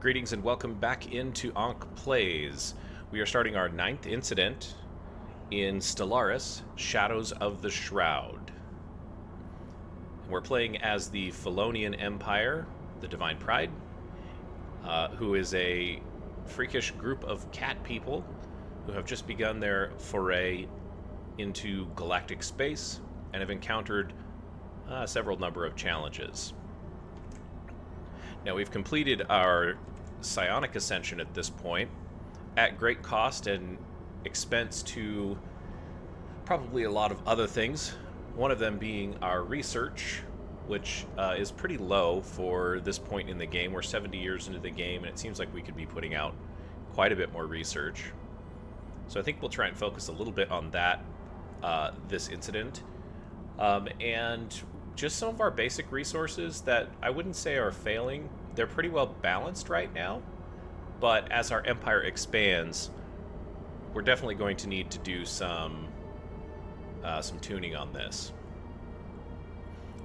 Greetings and welcome back into Ankh Plays. We are starting our 9th incident in Stellaris, Shadows of the Shroud. We're playing as the Felonian Empire, the Divine Pryde, who is a freakish group of cat people who have just begun their foray into galactic space and have encountered several number of challenges. Now, we've completed our psionic ascension at this point, at great cost and expense to probably a lot of other things, one of them being our research, which is pretty low for this point in the game. We're 70 years into the game, and it seems like we could be putting out quite a bit more research. So I think we'll try and focus a little bit on that this incident. And just some of our basic resources that I wouldn't say are failing. They're pretty well balanced right now, but as our empire expands, we're definitely going to need to do some tuning on this.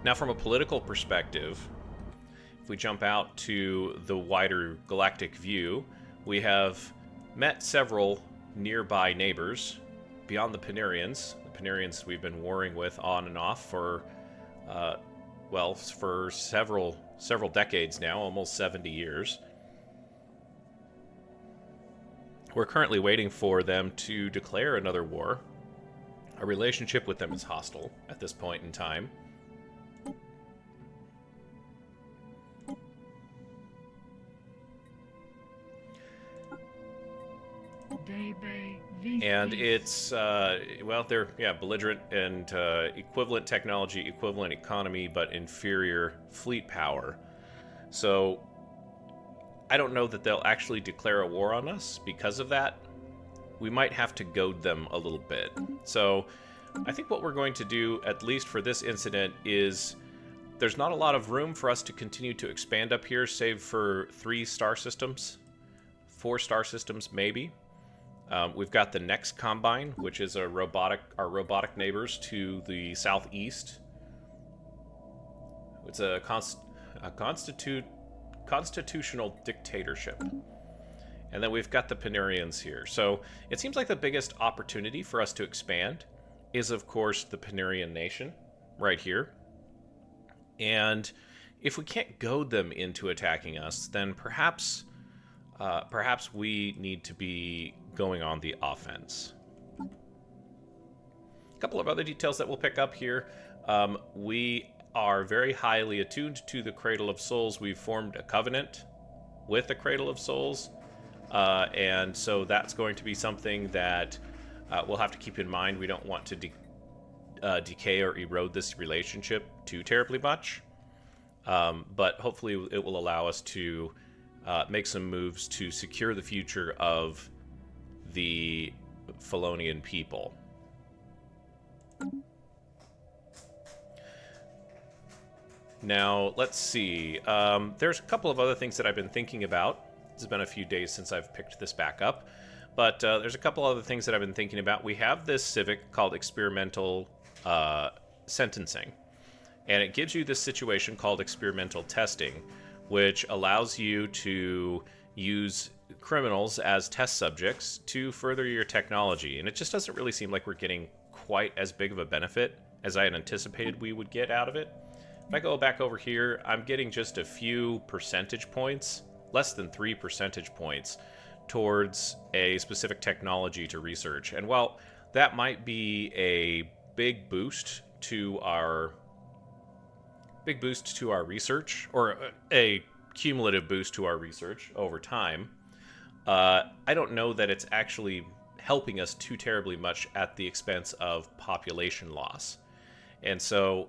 Now, from a political perspective, if we jump out to the wider galactic view, we have met several nearby neighbors beyond the Panurians. The Panurians we've been warring with on and off for for several decades now, almost 70 years. We're currently waiting for them to declare another war. Our relationship with them is hostile at this point in time. And it's, they're, belligerent and equivalent technology, equivalent economy, but inferior fleet power. So, I don't know that they'll actually declare a war on us because of that. We might have to goad them a little bit. So, I think what we're going to do, at least for this incident, is there's not a lot of room for us to continue to expand up here, save for 3 star systems. 4 star systems, maybe. We've got the next Combine, which is our robotic neighbors to the southeast. It's a constitutional dictatorship. And then we've got the Panurians here. So it seems like the biggest opportunity for us to expand is, of course, the Panurian nation right here. And if we can't goad them into attacking us, then perhaps we need to be going on the offense. A couple of other details that we'll pick up here. We are very highly attuned to the Cradle of Souls. We've formed a covenant with the Cradle of Souls, and so that's going to be something that we'll have to keep in mind. We don't want to decay or erode this relationship too terribly much, but hopefully it will allow us to make some moves to secure the future of the Felonian people. Now, let's see. There's a couple of other things that I've been thinking about. It's been a few days since I've picked this back up, but there's a couple other things that I've been thinking about. We have this civic called experimental sentencing, and it gives you this situation called experimental testing, which allows you to use criminals as test subjects to further your technology. And it just doesn't really seem like we're getting quite as big of a benefit as I had anticipated we would get out of it. If I go back over here, I'm getting just a few percentage points, less than 3 percentage points, towards a specific technology to research. And while that might be a big boost to our research, or a cumulative boost to our research over time, I don't know that it's actually helping us too terribly much at the expense of population loss. And so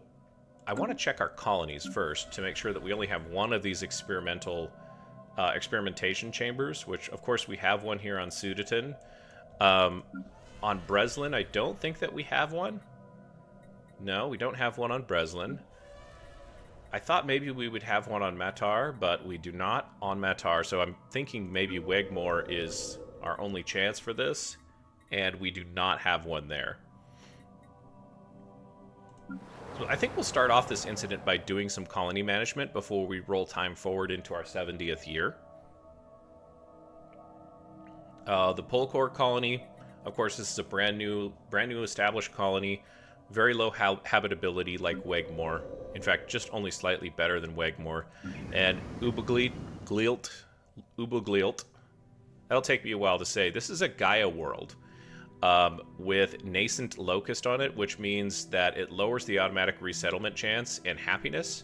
I want to check our colonies first to make sure that we only have one of these experimentation chambers, which of course we have one here on Sudatin. On Breslin, I don't think that we have one. No, we don't have one on Breslin. I thought maybe we would have one on Matar, but we do not on Matar, so I'm thinking maybe Wegmore is our only chance for this, and we do not have one there. So I think we'll start off this incident by doing some colony management before we roll time forward into our 70th year. The Polkor colony, of course, this is a brand new established colony. Very low habitability, like Wegmore. In fact, just only slightly better than Wegmore. And Ubuglilt. That'll take me a while to say. This is a Gaia world with nascent locust on it, which means that it lowers the automatic resettlement chance and happiness.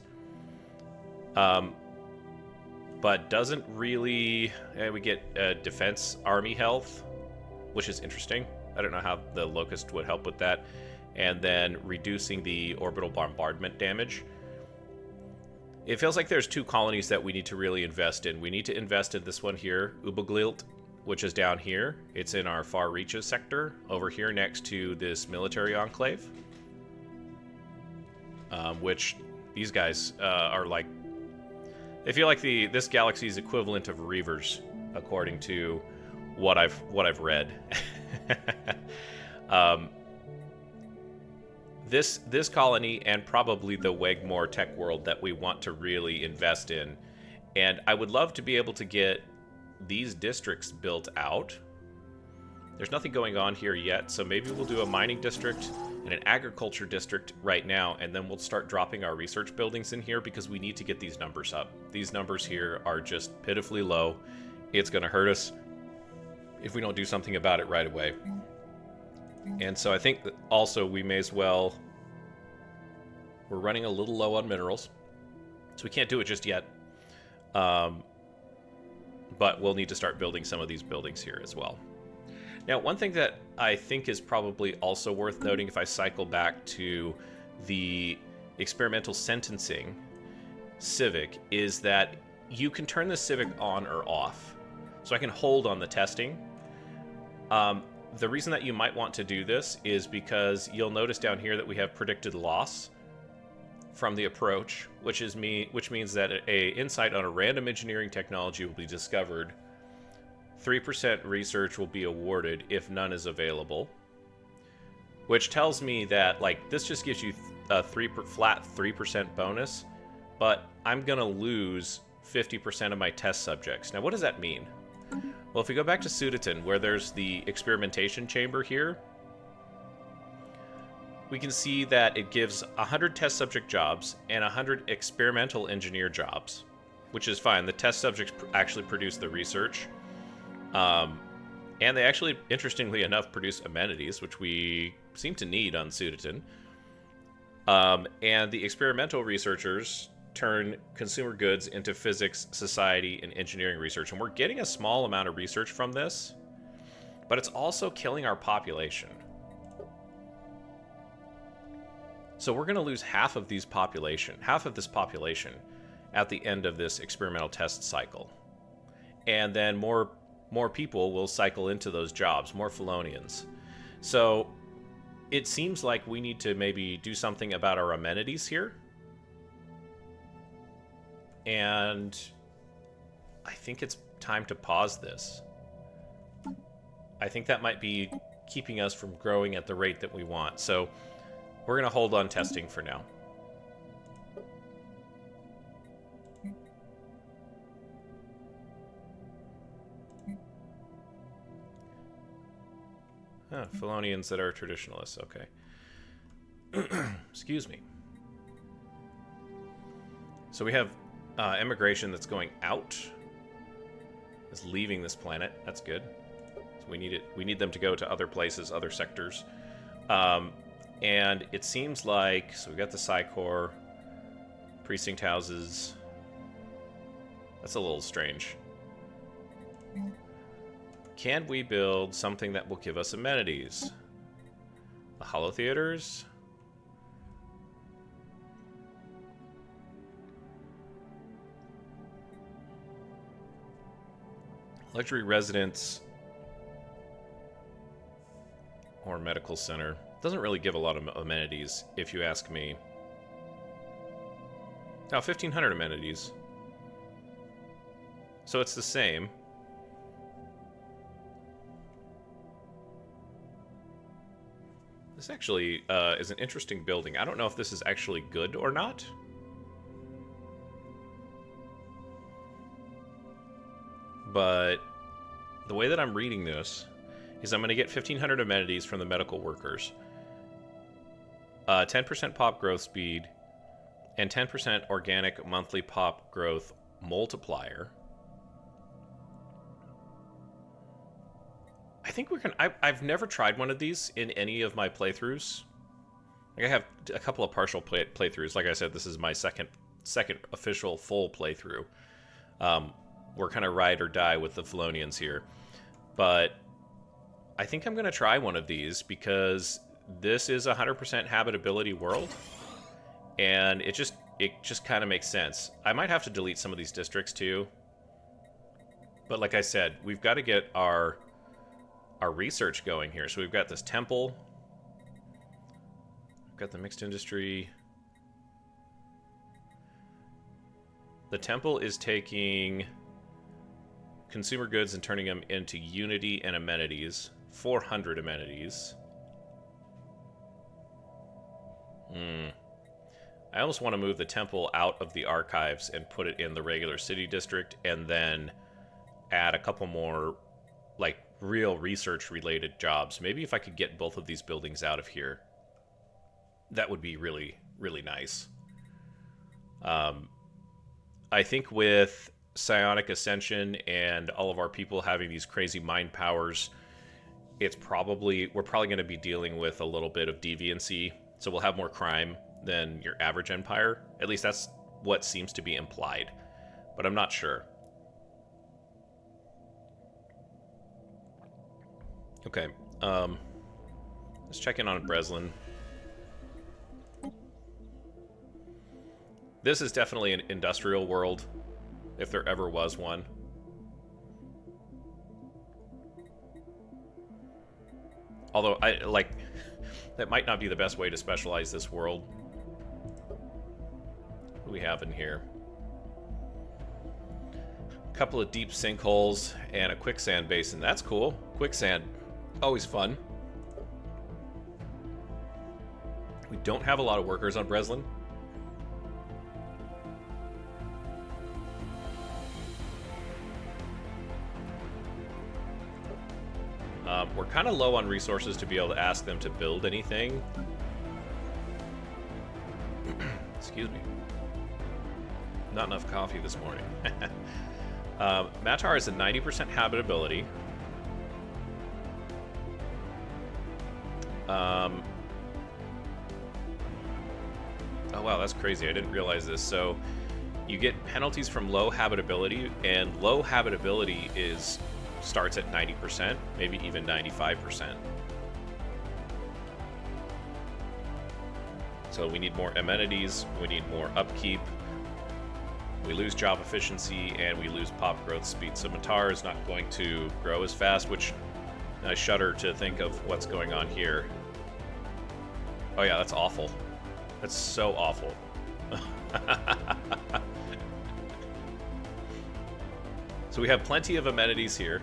But doesn't really... we get defense army health, which is interesting. I don't know how the locust would help with that. And then reducing the orbital bombardment damage. It feels like there's two colonies that we need to really invest in. We need to invest in this one here, Ubuglilt, which is down here. It's in our far reaches sector, over here next to this military enclave. Which these guys are like... They feel like this galaxy's equivalent of Reavers, according to what I've read. This colony and probably the Wegmore tech world that we want to really invest in. And I would love to be able to get these districts built out. There's nothing going on here yet, so maybe we'll do a mining district and an agriculture district right now, and then we'll start dropping our research buildings in here because we need to get these numbers up. These numbers here are just pitifully low. It's going to hurt us if we don't do something about it right away. And so I think that also we may as well... We're running a little low on minerals, so we can't do it just yet. But we'll need to start building some of these buildings here as well. Now, one thing that I think is probably also worth noting if I cycle back to the experimental sentencing civic is that you can turn the civic on or off. So I can hold on the testing. The reason that you might want to do this is because you'll notice down here that we have predicted loss from the approach, which means that a insight on a random engineering technology will be discovered. 3% research will be awarded if none is available, which tells me that like this just gives you a flat 3% bonus, but I'm gonna lose 50% of my test subjects. Now, what does that mean? Well, if we go back to Sudatin, where there's the experimentation chamber here, we can see that it gives 100 test subject jobs and 100 experimental engineer jobs, which is fine. The test subjects actually produce the research. And they actually, interestingly enough, produce amenities, which we seem to need on Sudatin. And the experimental researchers turn consumer goods into physics, society, and engineering research. And we're getting a small amount of research from this, but it's also killing our population. So we're going to lose half of this population at the end of this experimental test cycle. And then more people will cycle into those jobs, more Felonians. So it seems like we need to maybe do something about our amenities here. And I think it's time to pause this. I think that might be keeping us from growing at the rate that we want. So we're going to hold on testing for now. Oh, Felonians that are traditionalists, okay. Excuse me. So we have immigration that's going out. It's leaving this planet. That's good. So we need them to go to other places, other sectors. And it seems like, so we got the Psy-Corps, precinct houses. That's a little strange. Can we build something that will give us amenities? The Hollow Theaters? Luxury residence or medical center. Doesn't really give a lot of amenities, if you ask me. Now, 1,500 amenities. So it's the same. This actually is an interesting building. I don't know if this is actually good or not. But the way that I'm reading this is I'm going to get 1,500 amenities from the medical workers, 10% pop growth speed, and 10% organic monthly pop growth multiplier. I think we're gonna. I've never tried one of these in any of my playthroughs. Like, I have a couple of partial playthroughs. Like I said, this is my second official full playthrough. We're kind of ride or die with the Felonians here, but I think I'm gonna try one of these because this is a 100% habitability world, and it just kind of makes sense. I might have to delete some of these districts too, but like I said, we've got to get our research going here. So we've got this temple, we've got the mixed industry. The temple is taking consumer goods and turning them into unity and amenities. 400 amenities. I almost want to move the temple out of the archives and put it in the regular city district, and then add a couple more, like, real research related jobs. Maybe if I could get both of these buildings out of here, that would be really, really nice. I think with psionic ascension and all of our people having these crazy mind powers, we're probably going to be dealing with a little bit of deviancy, so we'll have more crime than your average empire. At least that's what seems to be implied, but I'm not sure. Okay, let's check in on Breslin. This is definitely an industrial world, if there ever was one. Although, that might not be the best way to specialize this world. What do we have in here? A couple of deep sinkholes and a quicksand basin. That's cool. Quicksand, always fun. We don't have a lot of workers on Breslin. We're kind of low on resources to be able to ask them to build anything. Excuse me. Not enough coffee this morning. Matar is a 90% habitability. Oh wow, that's crazy. I didn't realize this. So you get penalties from low habitability, and low habitability starts at 90%, maybe even 95%. So we need more amenities, we need more upkeep, we lose job efficiency, and we lose pop growth speed. So Matar is not going to grow as fast, which I shudder to think of what's going on here. Oh yeah, that's awful. That's so awful. So we have plenty of amenities here,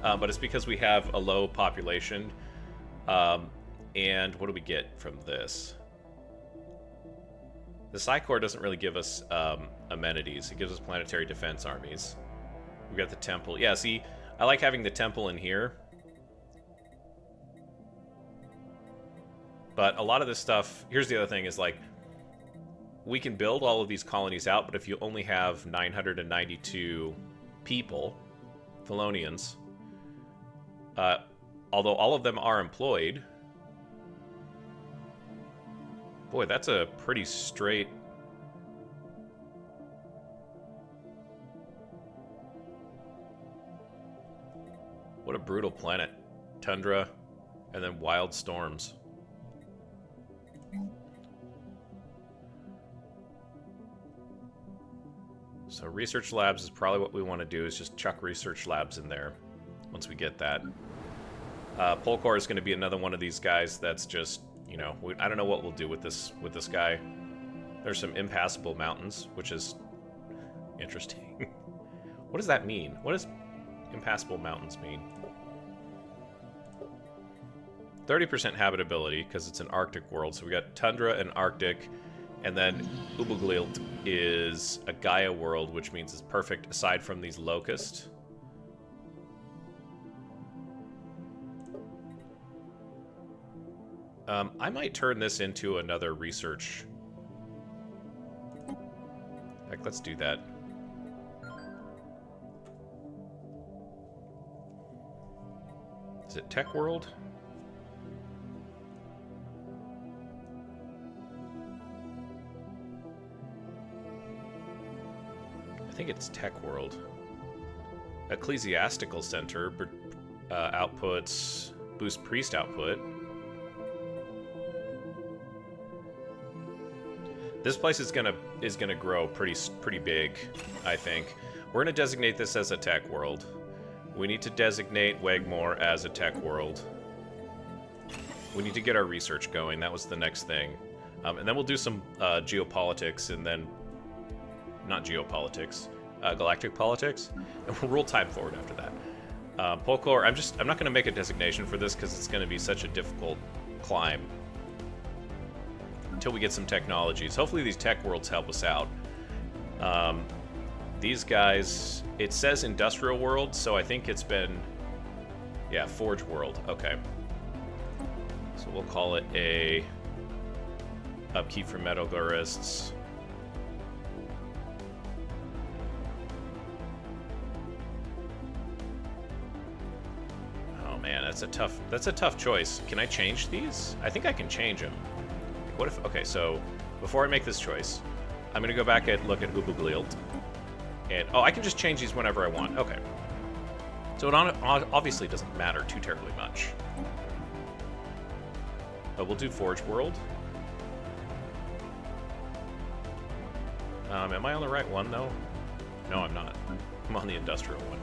but it's because we have a low population. And what do we get from this? The Psi Corps doesn't really give us amenities. It gives us planetary defense armies. We got the temple. Yeah, see, I like having the temple in here. But a lot of this stuff, here's the other thing, is like, we can build all of these colonies out, but if you only have 992 people, Felonians, although all of them are employed, boy, that's a pretty straight... What a brutal planet. Tundra, and then wild storms. So research labs is probably what we want to do, is just chuck research labs in there once we get that. Polkor is going to be another one of these guys that's just, you know, I don't know what we'll do with this guy. There's some impassable mountains, which is interesting. What does that mean? What does impassable mountains mean? 30% habitability, because it's an Arctic world. So we got Tundra and Arctic. And then Ubuglilt is a Gaia world, which means it's perfect aside from these locusts. I might turn this into another research. Like, let's do that. Is it Tech World? I think it's Tech World. Ecclesiastical Center outputs boost priest output. This place is gonna grow pretty big, I think. We're gonna designate this as a tech world. We need to designate Wegmore as a tech world. We need to get our research going. That was the next thing, and then we'll do some geopolitics, and then not geopolitics, galactic politics, and we'll roll time forward after that. Polkor, I'm not gonna make a designation for this because it's gonna be such a difficult climb until we get some technologies. Hopefully these tech worlds help us out. These guys, it says industrial world, so I think it's been, yeah, forge world. Okay. So we'll call it a upkeep for metallurgists. Oh man, that's a tough choice. Can I change these? I think I can change them. What if, okay, so before I make this choice, I'm gonna go back and look at Ubuglilt. And, oh, I can just change these whenever I want. Okay. So it obviously doesn't matter too terribly much. But we'll do Forge World. Am I on the right one, though? No, I'm not. I'm on the industrial one.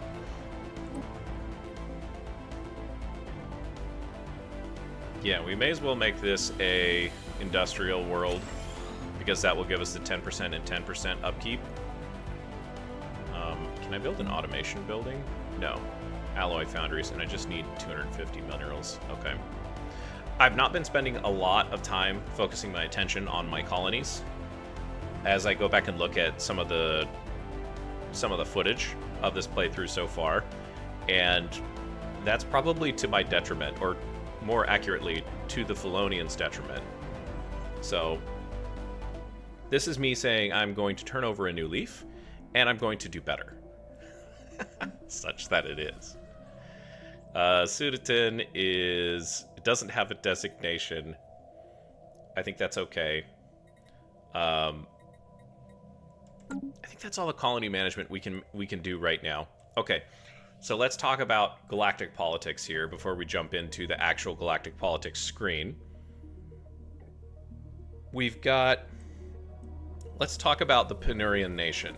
Yeah, we may as well make this a industrial world, because that will give us the 10% and 10% upkeep. Can I build an automation building? No. Alloy foundries, and I just need 250 minerals. Okay. I've not been spending a lot of time focusing my attention on my colonies. As I go back and look at some of the footage of this playthrough so far, and that's probably to my detriment, or more accurately, to the Felonians' detriment. So, this is me saying I'm going to turn over a new leaf, and I'm going to do better. Such that it is. Sudatin it doesn't have a designation. I think that's okay. I think that's all the colony management we can do right now. Okay, so let's talk about galactic politics here before we jump into the actual galactic politics screen. We've got... Let's talk about the Panurian nation.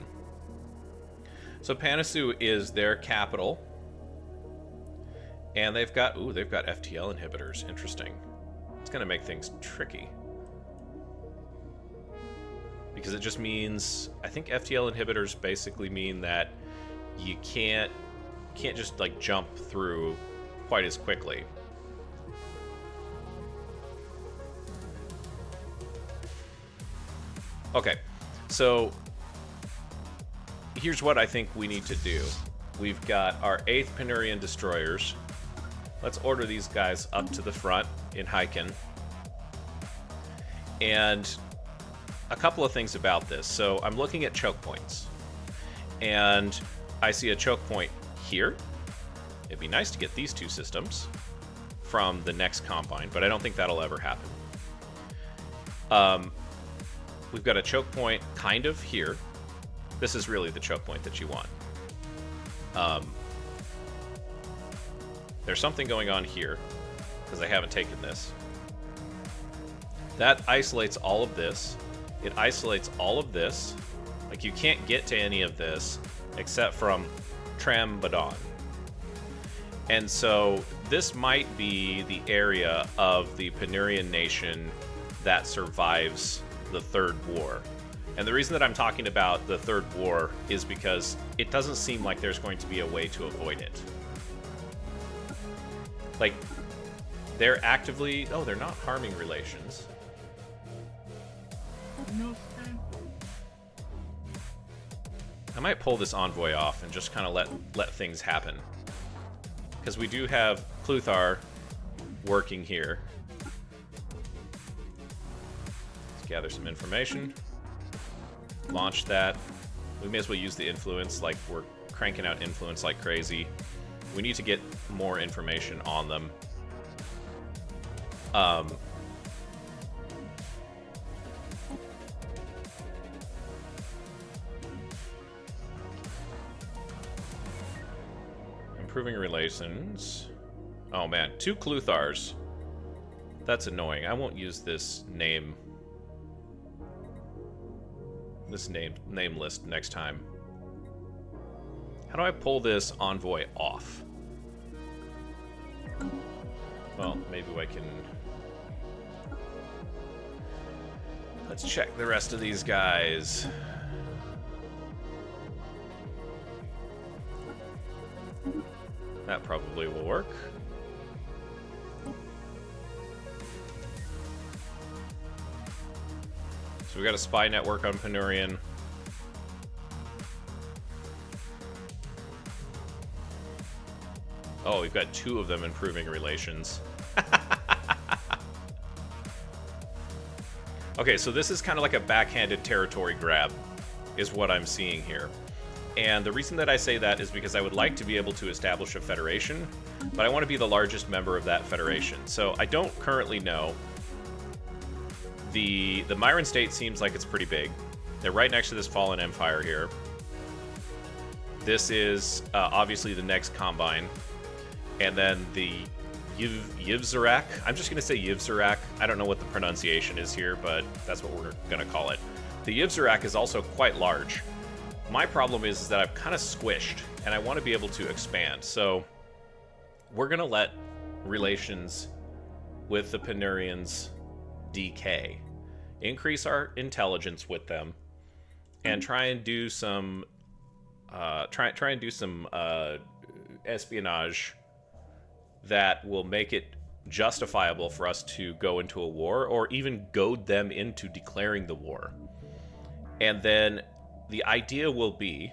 So Panasu is their capital. And they've got FTL inhibitors. Interesting. It's going to make things tricky. Because it just means... I think FTL inhibitors basically mean that you can't just, like, jump through quite as quickly. Okay, so here's what I think we need to do. We've got our 8th Panurian destroyers. Let's order these guys up to the front in Hyken. And a couple of things about this. So I'm looking at choke points. And I see a choke point here. It'd be nice to get these two systems from the next Combine, but I don't think that'll ever happen. We've got a choke point kind of here. This is really the choke point that you want. There's something going on here, because I haven't taken this. That isolates all of this. It isolates all of this. Like, you can't get to any of this except from Trambadon. And so this might be the area of the Panurian nation that survives the Third War. And the reason that I'm talking about the Third War is because it doesn't seem like there's going to be a way to avoid it. Like, they're actively... Oh, they're not harming relations. No. I might pull this envoy off and just kind of let things happen. Because we do have Cluthar working here. gather some information. Launch that. We may as well use the influence, like we're cranking out influence like crazy. We need to get more information on them. Improving relations. Oh man, 2 Cluthars. That's annoying. I won't use this name list next time. How do I pull this envoy off? Well, maybe I can... Let's check the rest of these guys. That probably will work. So we got a spy network on Panurian. Oh, we've got 2 of them improving relations. Okay, so this is kind of like a backhanded territory grab, is what I'm seeing here. And the reason that I say that is because I would like to be able to establish a federation, but I want to be the largest member of that federation. So I don't currently know. The Myron state seems like it's pretty big. They're right next to this fallen empire here. This is obviously the next combine. And then the Yivzarak. I'm just going to say Yivzarak. I don't know what the pronunciation is here, but that's what we're going to call it. The Yivzarak is also quite large. My problem is that I've kind of squished, and I want to be able to expand. So we're going to let relations with the Panurians decay. Increase our intelligence with them, and try and do some espionage that will make it justifiable for us to go into a war, or even goad them into declaring the war. And then the idea will be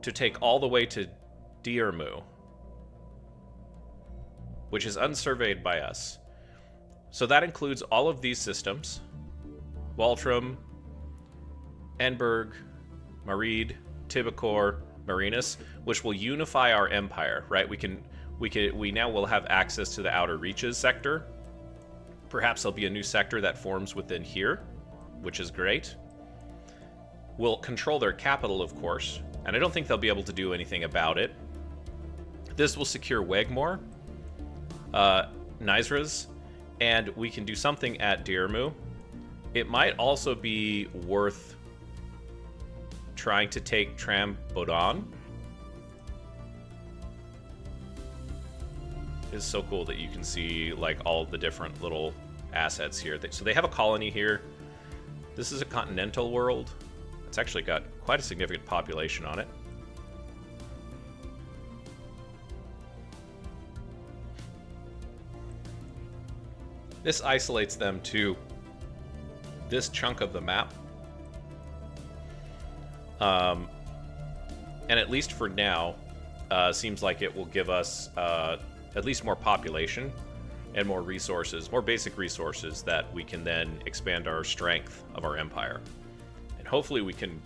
to take all the way to Diarmu, which is unsurveyed by us. So that includes all of these systems: Waltram, Enberg, Marid, Tibicor, Marinus, which will unify our empire, right? We now will have access to the Outer Reaches sector. Perhaps there'll be a new sector that forms within here, which is great. We'll control their capital, of course, and I don't think they'll be able to do anything about it. This will secure Wegmore, Nysraz, and we can do something at Diarmu. It might also be worth trying to take Trambodan. It's so cool that you can see like all the different little assets here. So they have a colony here. This is a continental world. It's actually got quite a significant population on it. This isolates them to this chunk of the map. And at least for now, seems like it will give us at least more population and more resources, more basic resources that we can then expand our strength of our empire. And hopefully we can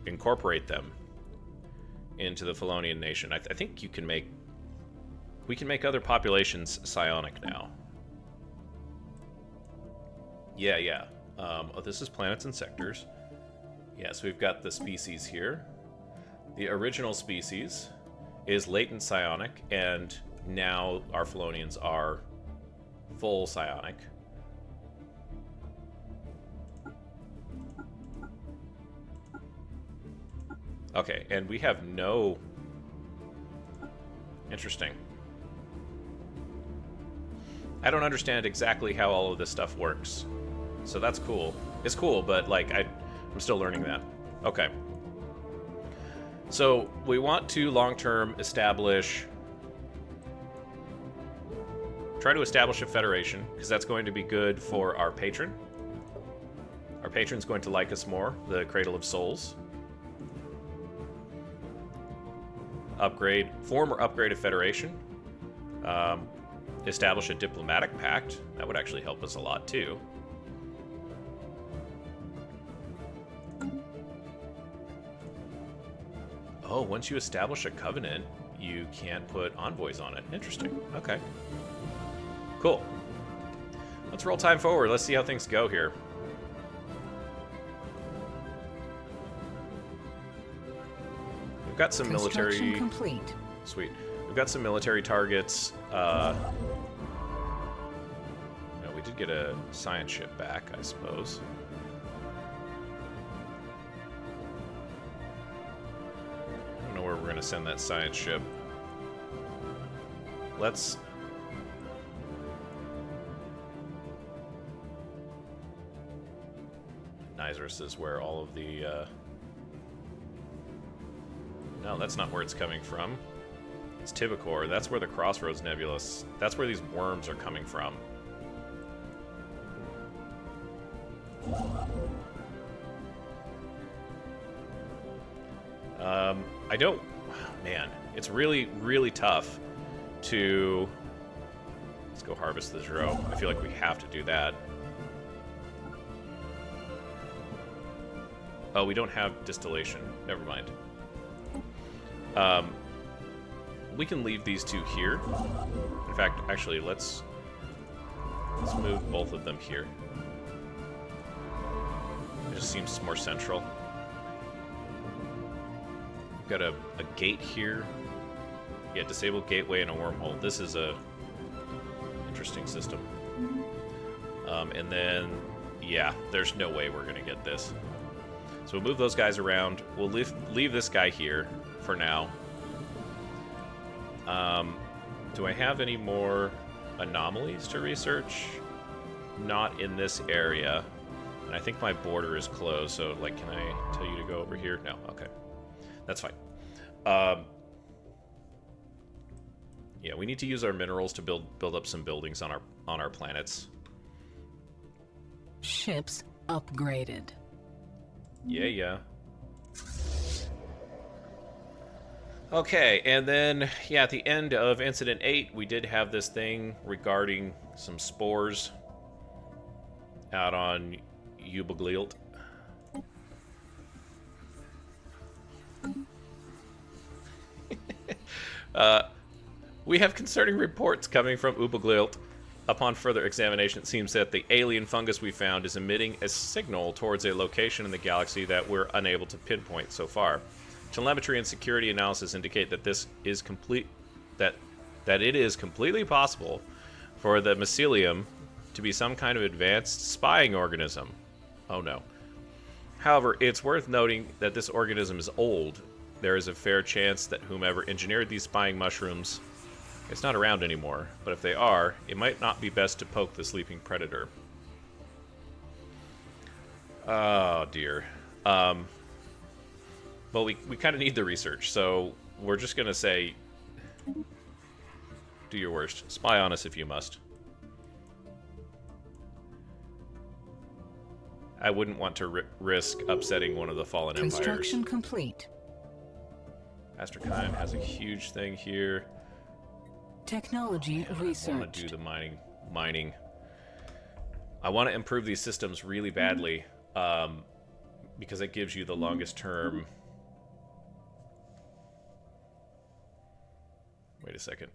incorporate them into the Felonian nation. I think we can make other populations psionic now. Yeah. Oh, this is planets and sectors. Yeah, so we've got the species here. The original species is latent psionic, and now our Felonians are full psionic. Okay, and we have no... Interesting. I don't understand exactly how all of this stuff works. So that's cool. It's cool, but like I'm still learning that. Okay. So we want to long-term try to establish a federation, because that's going to be good for our patron. Our patron's going to like us more, the Cradle of Souls. Form or upgrade a federation. Establish a diplomatic pact. That would actually help us a lot too. Oh, once you establish a covenant, you can't put envoys on it. Interesting. Okay. Cool. Let's roll time forward. Let's see how things go here. We've got some military... complete. Sweet. We've got some military targets. No, we did get a science ship back, I suppose. I don't know where we're going to send that science ship. Let's... Nisus is where all of the... No, that's not where it's coming from. It's Tibicor. That's where the Crossroads Nebulous... That's where these worms are coming from. I don't... Man, it's really, really tough to... Let's go harvest the Zero. I feel like we have to do that. Oh, we don't have distillation. Never mind. We can leave these two here. In fact, actually, let's move both of them here. It just seems more central. We've got a gate here. Yeah, disabled gateway and a wormhole. This is a interesting system. And then, yeah, there's no way we're gonna get this. So we'll move those guys around. We'll leave this guy here for now. Do I have any more anomalies to research? Not in this area. And I think my border is closed, so, like, can I tell you to go over here? No, okay. That's fine. Yeah, we need to use our minerals to build up some buildings on our planets. Ships upgraded. Yeah. Okay, and then, yeah, at the end of Incident 8, we did have this thing regarding some spores out on Ubaglilt. We have concerning reports coming from Ubaglilt. Upon further examination, it seems that the alien fungus we found is emitting a signal towards a location in the galaxy that we're unable to pinpoint so far. Telemetry and security analysis indicate that this is that it is completely possible for the mycelium to be some kind of advanced spying organism. Oh no. However, it's worth noting that this organism is old. There is a fair chance that whomever engineered these spying mushrooms is not around anymore, but if they are, it might not be best to poke the sleeping predator. Oh dear. Well, we kind of need the research, so we're just going to say, do your worst. Spy on us if you must. I wouldn't want to risk upsetting one of the fallen empires. Construction complete. Astrakaim has a huge thing here. Technology researched. I want to do the mining. I want to improve these systems really badly, because it gives you the longest term. Wait a second.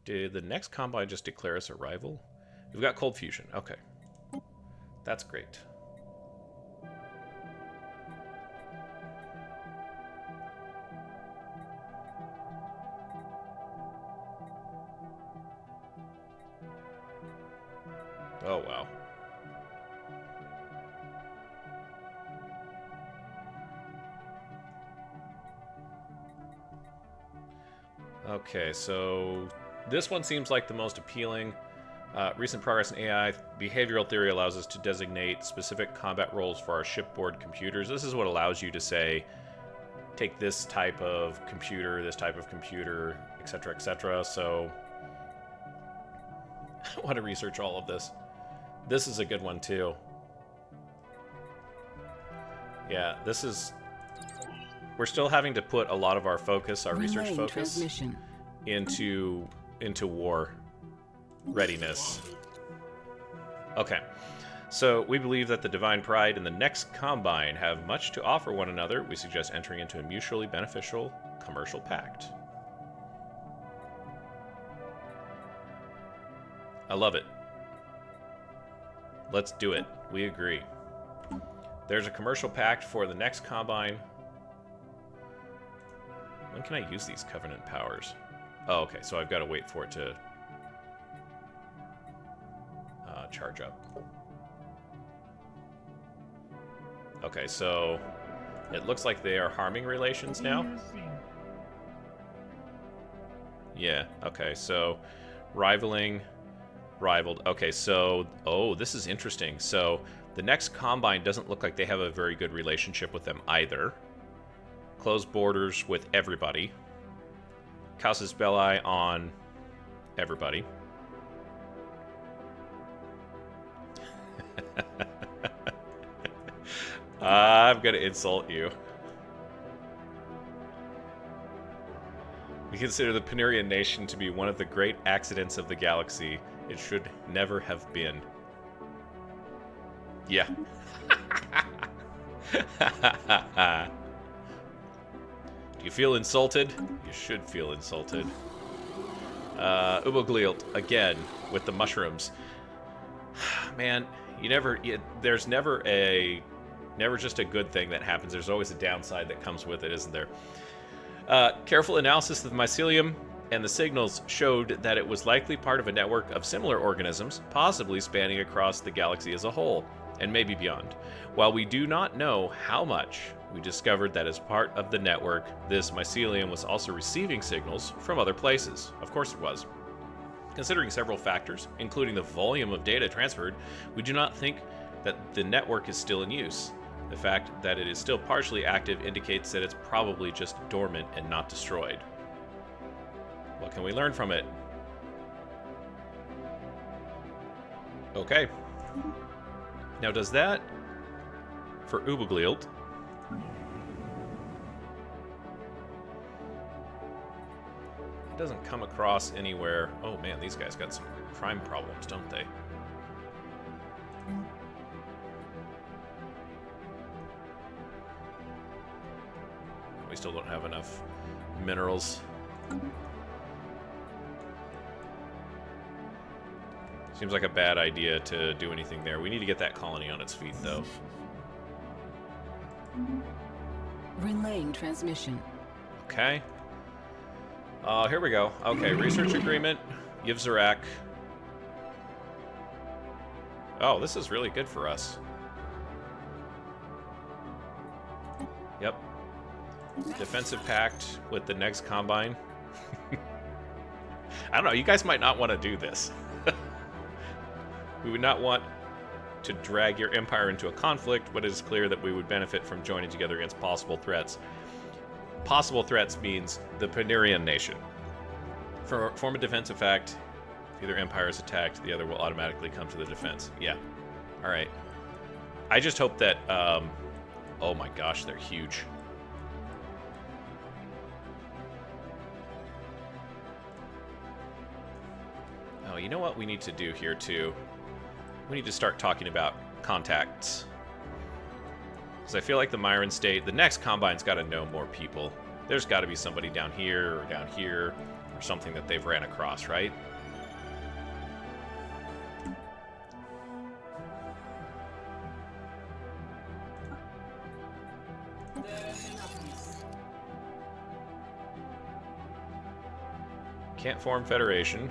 Did the next combine just declare us a rival? We've got cold fusion. Okay. That's great. Oh, wow. Okay, so this one seems like the most appealing. Recent progress in AI behavioral theory allows us to designate specific combat roles for our shipboard computers. This is what allows you to say, take this type of computer, etc., etc. So I want to research all of this. This is a good one too. Yeah, this is... We're still having to put a lot of our focus, our research focus, into war readiness. Okay, So, we believe that the Divine Pryde and the next Combine have much to offer one another. We suggest entering into a mutually beneficial commercial pact. I love it. Let's do it. We agree. There's a commercial pact for the next Combine. When can I use these Covenant powers? Oh, okay, so I've got to wait for it to charge up. Okay, so it looks like they are harming relations now. Yeah, okay, so rivaled. Okay, so, oh, this is interesting. So the next Combine doesn't look like they have a very good relationship with them either. Closed borders with everybody. Casus Belli on everybody. I'm gonna insult you. We consider the Panurian nation to be one of the great accidents of the galaxy. It should never have been. Yeah. Do you feel insulted? You should feel insulted. Uboglilt, again, with the mushrooms. Man, there's never just a good thing that happens. There's always a downside that comes with it, isn't there? Careful analysis of the mycelium and the signals showed that it was likely part of a network of similar organisms, possibly spanning across the galaxy as a whole, and maybe beyond. While we do not know how much, we discovered that as part of the network, this mycelium was also receiving signals from other places. Of course it was. Considering several factors, including the volume of data transferred, we do not think that the network is still in use. The fact that it is still partially active indicates that it's probably just dormant and not destroyed. What can we learn from it? Okay. Now does that, for Uboglilt, it doesn't come across anywhere. Oh man, these guys got some crime problems, don't they? We still don't have enough minerals. Seems like a bad idea to do anything there. We need to get that colony on its feet, though. Relaying transmission. Okay. Here we go. Okay, research agreement. Yivzarak. Oh, this is really good for us. Yep. Defensive pact with the next Combine. I don't know, you guys might not want to do this. We would not want to drag your empire into a conflict, but it is clear that we would benefit from joining together against possible threats. Possible threats means the Panurian nation. Form a defensive pact. If either empire is attacked, the other will automatically come to the defense. Yeah. Alright. I just hope that, oh my gosh, they're huge. Oh, you know what we need to do here, too? We need to start talking about contacts. Because I feel like the Myron State, the next Combine's got to know more people. There's got to be somebody down here, or something that they've ran across, right? Can't form Federation.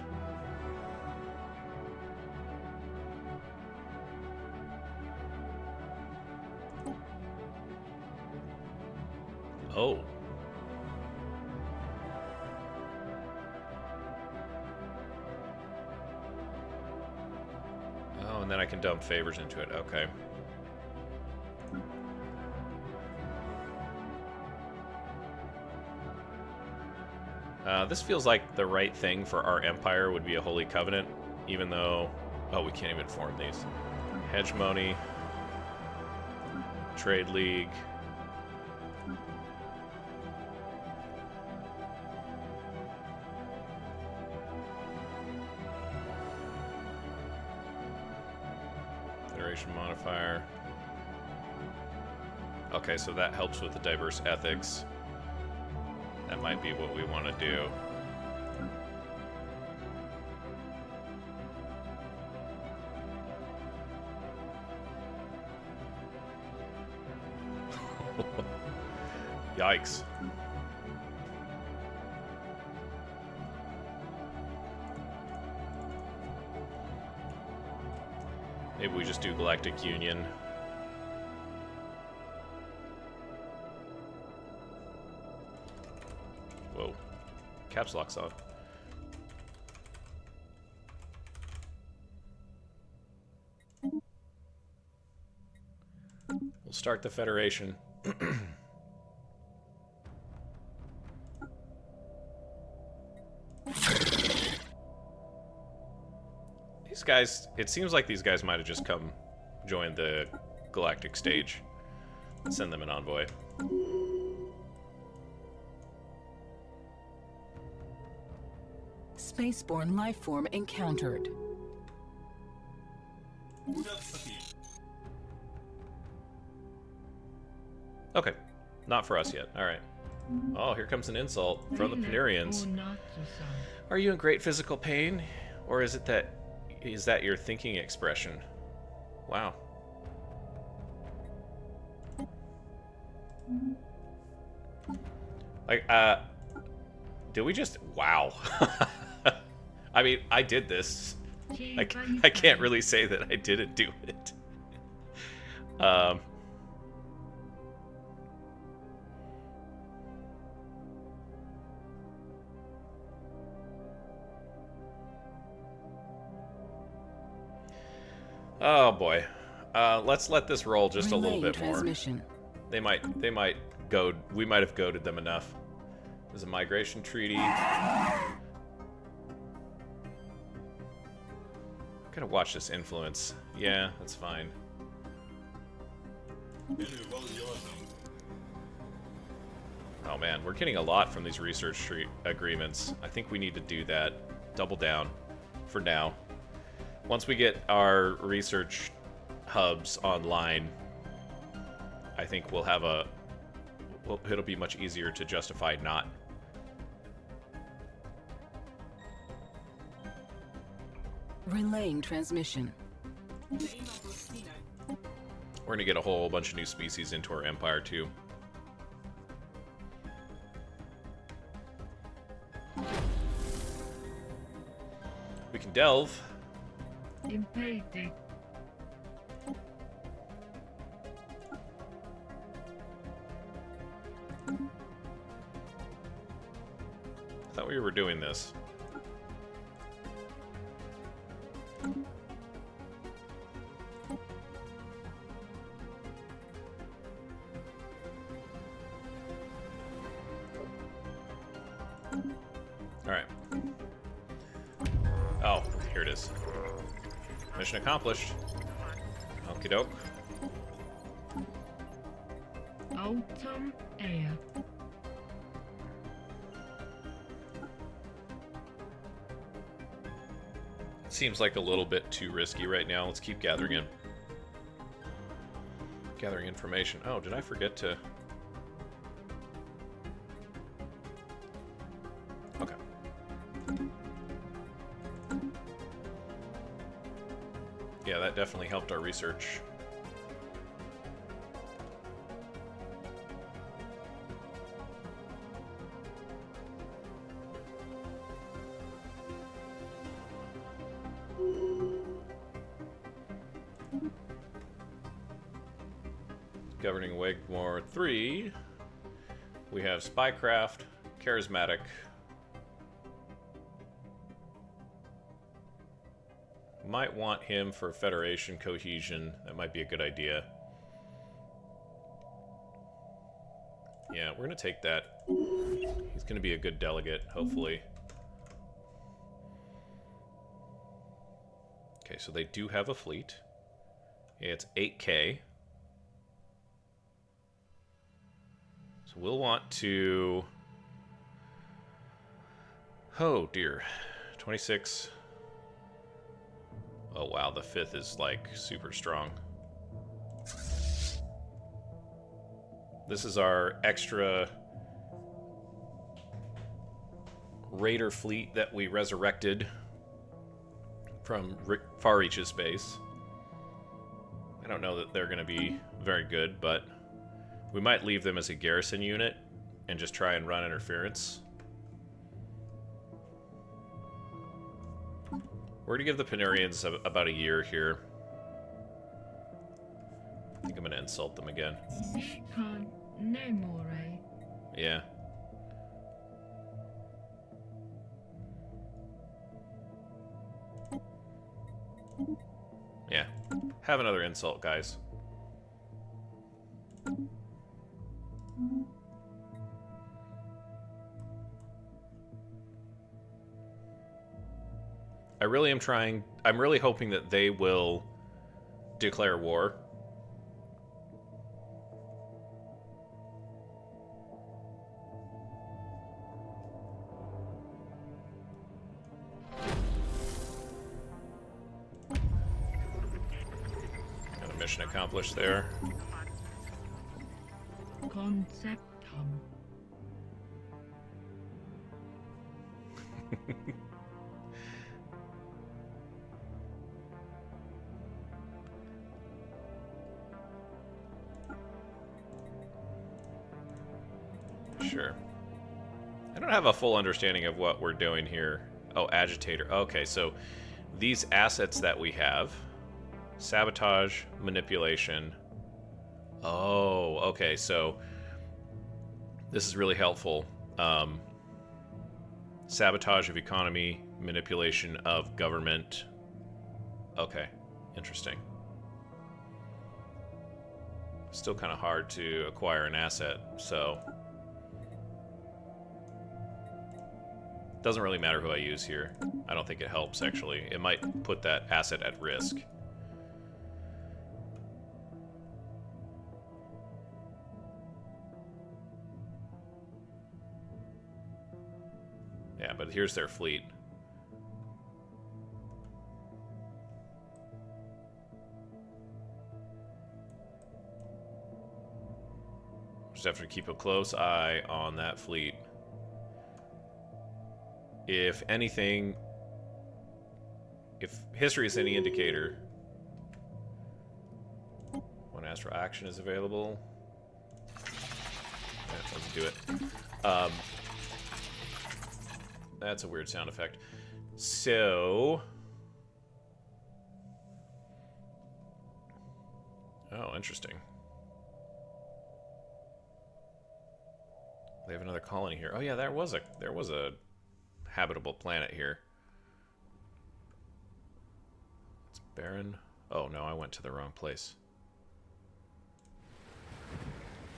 Oh. Oh, and then I can dump favors into it. Okay. This feels like the right thing for our empire would be a Holy Covenant, even though... Oh, we can't even form these. Hegemony. Trade League. Federation modifier. Okay, so that helps with the diverse ethics. That might be what we want to do. Yikes. Maybe we just do Galactic Union. Whoa. Caps lock's on. We'll start the Federation. These guys, it seems like these guys might have just come join the galactic stage. Let's send them an envoy. Spaceborne lifeform encountered. Okay, not for us yet. All right. Oh, here comes an insult from the Panurians. Are you in great physical pain, or is that your thinking expression? Wow. Like, did we just... Wow. I mean, I did this. I can't really say that I didn't do it. Oh boy. Let's let this roll just a little bit more. They might goad. We might have goaded them enough. There's a migration treaty. Gotta watch this influence. Yeah, that's fine. Oh man, we're getting a lot from these research agreements. I think we need to do that. Double down for now. Once we get our research hubs online, I think we'll have a... Well, it'll be much easier to justify not. Relaying transmission. We're gonna get a whole bunch of new species into our empire, too. We can delve. Impeded. I thought we were doing this. Alright. Oh, here it is. Mission accomplished. Okie doke. Autumn air. Seems like a little bit too risky right now. Let's keep gathering information. Oh, did I forget to... Okay. Yeah, that definitely helped our research. Governing Wigmore 3, we have Spycraft, Charismatic, might want him for Federation cohesion. That might be a good idea. Yeah, we're gonna take that. He's gonna be a good delegate, hopefully. Okay, so they do have a fleet. Yeah, it's 8K. So we'll want to... Oh, dear. 26. Oh wow, the 5th is like super strong. This is our extra Raider fleet that we resurrected from Far Reach's base. I don't know that they're going to be very good, but we might leave them as a garrison unit and just try and run interference. We're going to give the Panurians about a year here. I think I'm going to insult them again. Can't no more, eh? Yeah. Yeah. Have another insult, guys. I'm really hoping that they will declare war. Got a mission accomplished there. Conceptum. Sure. I don't have a full understanding of what we're doing here. Oh, agitator. Okay, so these assets that we have, sabotage, manipulation. Oh, okay, so this is really helpful. Sabotage of economy, manipulation of government. Okay, interesting. Still kind of hard to acquire an asset, so doesn't really matter who I use here. I don't think it helps, actually. It might put that asset at risk. Yeah, but here's their fleet. Just have to keep a close eye on that fleet. If anything, if history is any indicator, when astral action is available, let's do it. That's a weird sound effect. So, oh, interesting. They have another colony here. Oh yeah, there was a habitable planet here. It's barren. Oh no, I went to the wrong place.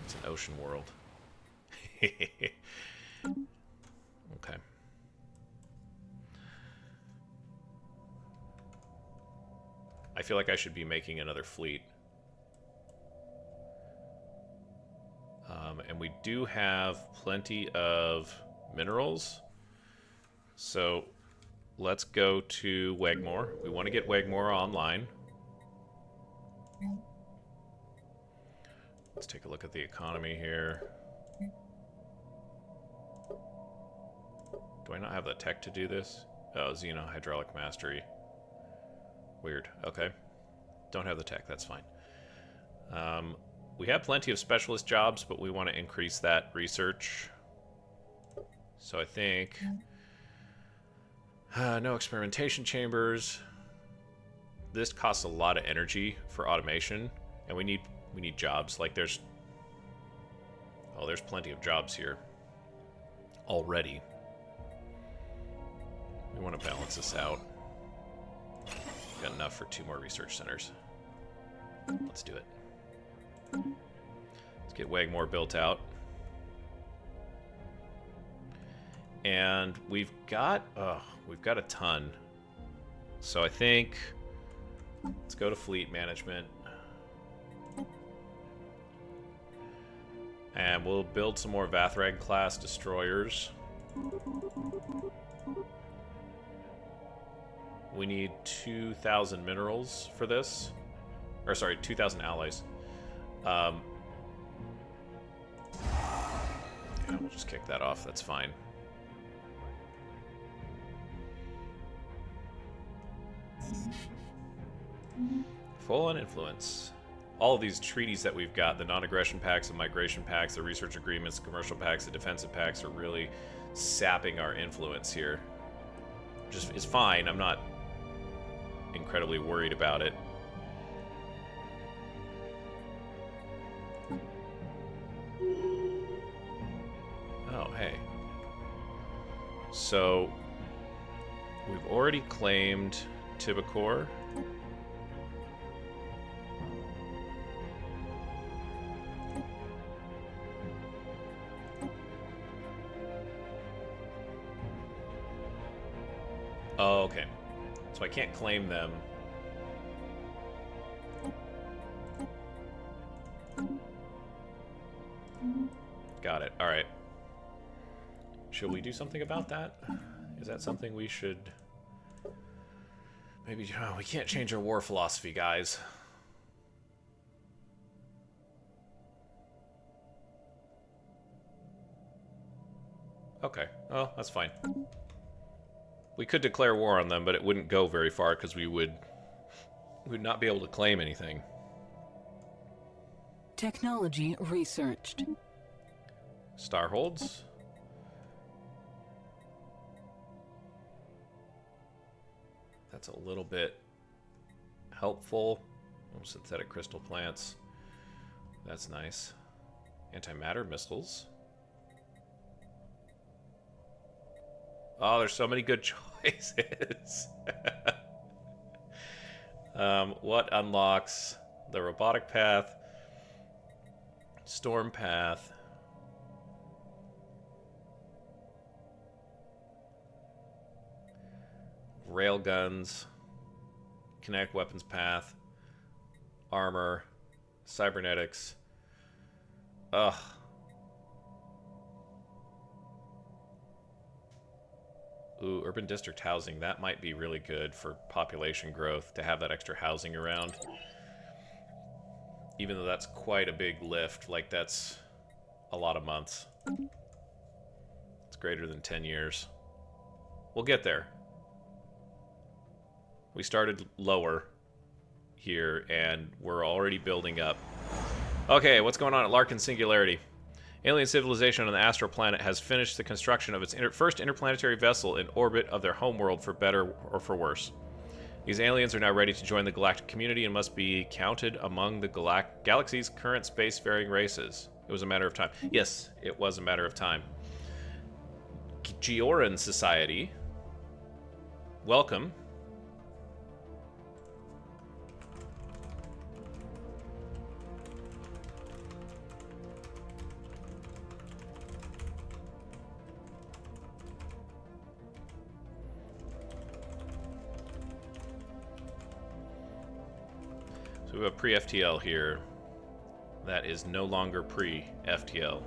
It's an ocean world. Okay. I feel like I should be making another fleet. And we do have plenty of minerals. So let's go to Wegmore. We want to get Wegmore online. Let's take a look at the economy here. Do I not have the tech to do this? Oh, Xeno Hydraulic Mastery. Weird. Okay. Don't have the tech. That's fine. We have plenty of specialist jobs, but we want to increase that research. So I think... no experimentation chambers. This costs a lot of energy for automation, and we need jobs. Like there's plenty of jobs here already. We want to balance this out. Got enough for 2 more research centers. Let's do it. Let's get Wegmore built out. And we've got a ton. So I think let's go to fleet management. And we'll build some more Vathrag class destroyers. We need 2,000 minerals for this. Or sorry, 2,000 alloys. Yeah, we'll just kick that off. That's fine. Full on influence. All of these treaties that we've got, the non-aggression packs, the migration packs, the research agreements, the commercial packs, the defensive packs, are really sapping our influence here. Just is fine. I'm not incredibly worried about it. Oh, hey. So we've already claimed Tibacor. Oh, okay. So I can't claim them. Got it. All right. Should we do something about that? Is that something we should... Maybe... Oh, we can't change our war philosophy, guys. Okay. Oh, that's fine. We could declare war on them, but it wouldn't go very far because we would not be able to claim anything. Technology researched. Starholds. That's a little bit helpful. Synthetic crystal plants. That's nice. Antimatter missiles. Oh, there's so many good choices. What unlocks the robotic path, storm path, railguns, kinetic weapons path, armor, cybernetics. Ugh. Ooh, urban district housing. That might be really good for population growth, to have that extra housing around. Even though that's quite a big lift, like that's a lot of months. It's greater than 10 years. We'll get there. We started lower here, and we're already building up. Okay, what's going on at Larkin Singularity? Alien civilization on the astral planet has finished the construction of its first interplanetary vessel in orbit of their homeworld, for better or for worse. These aliens are now ready to join the galactic community and must be counted among the galaxy's current spacefaring races. It was a matter of time. Yes, it was a matter of time. Georan Society. Welcome. So we have a pre-FTL here. That is no longer pre-FTL.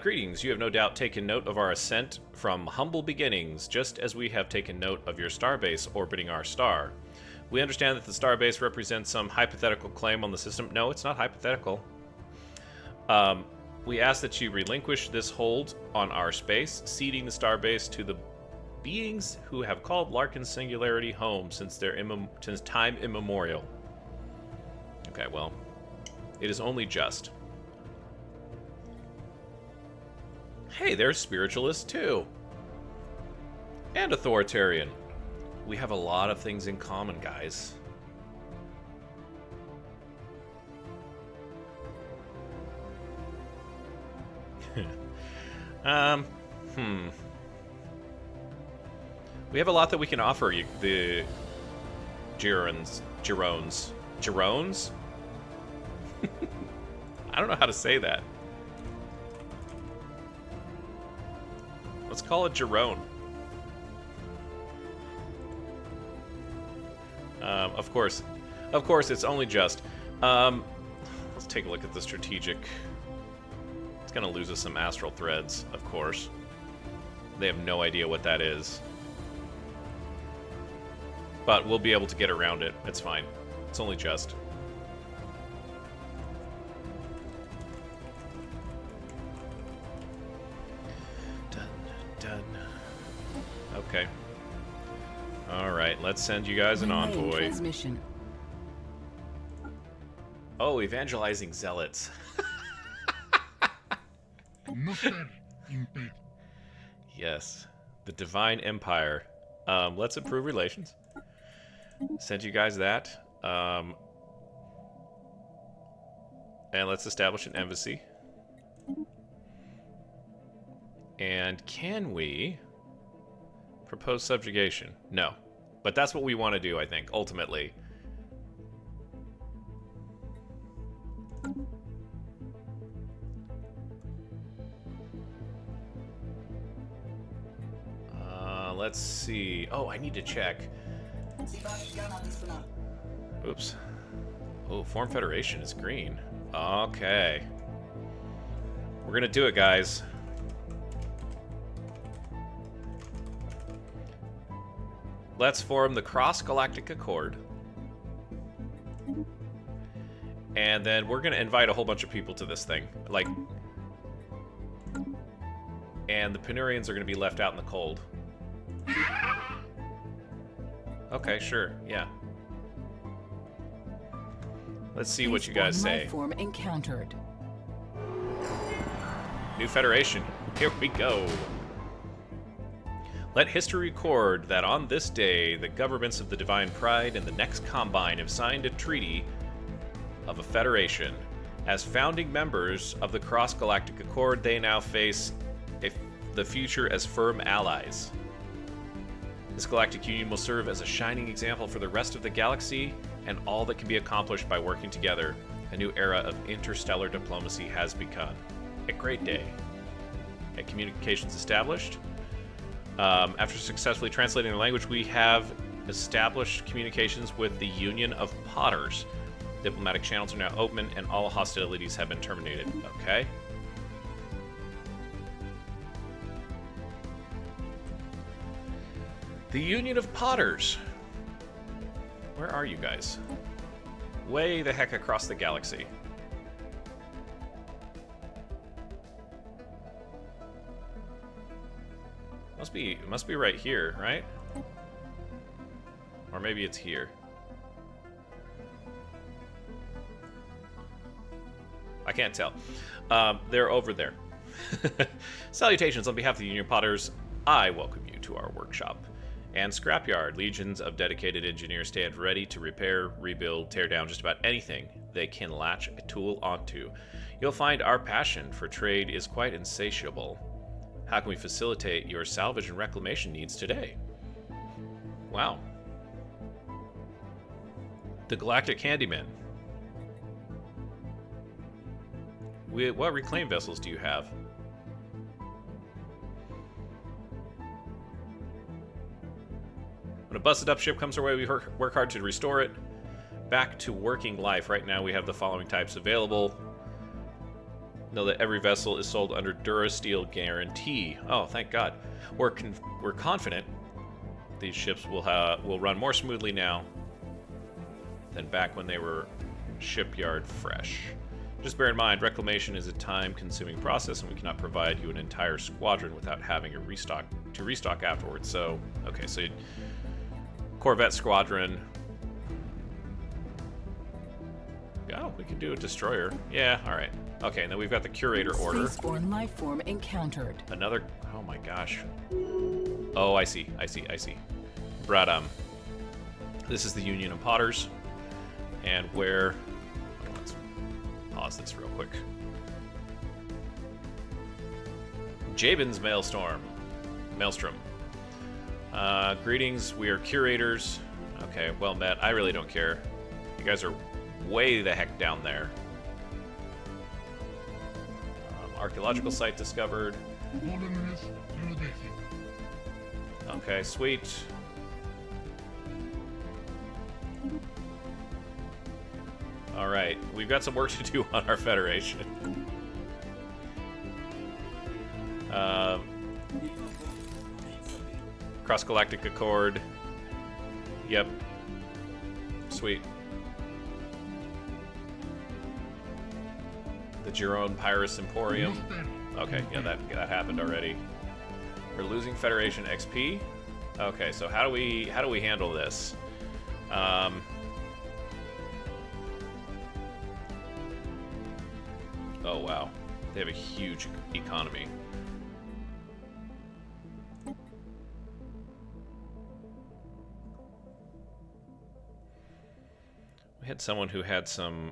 Greetings. You have no doubt taken note of our ascent from humble beginnings, just as we have taken note of your starbase orbiting our star. We understand that the starbase represents some hypothetical claim on the system. No, it's not hypothetical. We ask that you relinquish this hold on our space, ceding the starbase to the beings who have called Larkin Singularity home since time immemorial. Okay, well, it is only just. Hey, there's spiritualist too. And authoritarian. We have a lot of things in common, guys. We have a lot that we can offer you, the Gerones. I don't know how to say that. Let's call it Gerone. Of course, it's only just. Let's take a look at the strategic. It's gonna lose us some astral threads, of course. They have no idea what that is. But we'll be able to get around it. It's fine. It's only just. Done. Okay. Alright, let's send you guys an envoy. Transmission. Oh, evangelizing zealots. Yes. The Divine Empire. Let's improve relations. Send you guys that. And let's establish an embassy. And can we propose subjugation? No. But that's what we want to do, I think, ultimately. Let's see. Oh, I need to check. Oops. Oh, Form Federation is green. Okay. We're gonna do it, guys. Let's form the Cross-Galactic Accord. And then we're gonna invite a whole bunch of people to this thing. Like... And the Panurians are gonna be left out in the cold. Okay, sure, yeah. Let's see what you guys say. Form encountered. New Federation. Here we go. Let history record that on this day, the governments of the Divine Pryde and the next Combine have signed a treaty of a federation. As founding members of the Cross-Galactic Accord, they now face the future as firm allies. This galactic union will serve as a shining example for the rest of the galaxy and all that can be accomplished by working together. A new era of interstellar diplomacy has begun. A great day. A communications established. After successfully translating the language, we have established communications with the Union of Potters. Diplomatic channels are now open and all hostilities have been terminated. Okay. The Union of Potters. Where are you guys? Way the heck across the galaxy. Must be right here, right? Or maybe it's here. I can't tell. They're over there. Salutations on behalf of the Union Potters. I welcome you to our workshop and scrapyard. Legions of dedicated engineers stand ready to repair, rebuild, tear down just about anything they can latch a tool onto. You'll find our passion for trade is quite insatiable. How can we facilitate your salvage and reclamation needs today? Wow. The Galactic Handyman. What reclaim vessels do you have? When a busted up ship comes our way, we work hard to restore it back to working life. Right now we have the following types available. Know that every vessel is sold under Durasteel guarantee. Oh, thank God. We're confident these ships will run more smoothly now than back when they were shipyard fresh. Just bear in mind, reclamation is a time-consuming process, and we cannot provide you an entire squadron without having a restock afterwards. So, okay, so Corvette squadron. Oh, we can do a destroyer. Yeah, all right. Okay, and then we've got the Curator Order. Spaceborne life form encountered. Another... Oh my gosh. Oh, I see. But, this is the Union of Potters. And where... Let's pause this real quick. Jabin's Maelstrom. Greetings, we are Curators. Okay, well met. I really don't care. You guys are way the heck down there. Archaeological site discovered. Okay, sweet. Alright, we've got some work to do on our Federation. Cross Galactic Accord. Yep. Sweet. The Giron Pyrus Emporium. Okay, yeah, that happened already. We're losing Federation XP. Okay, so how do we handle this? Oh wow, they have a huge economy. We had someone who had some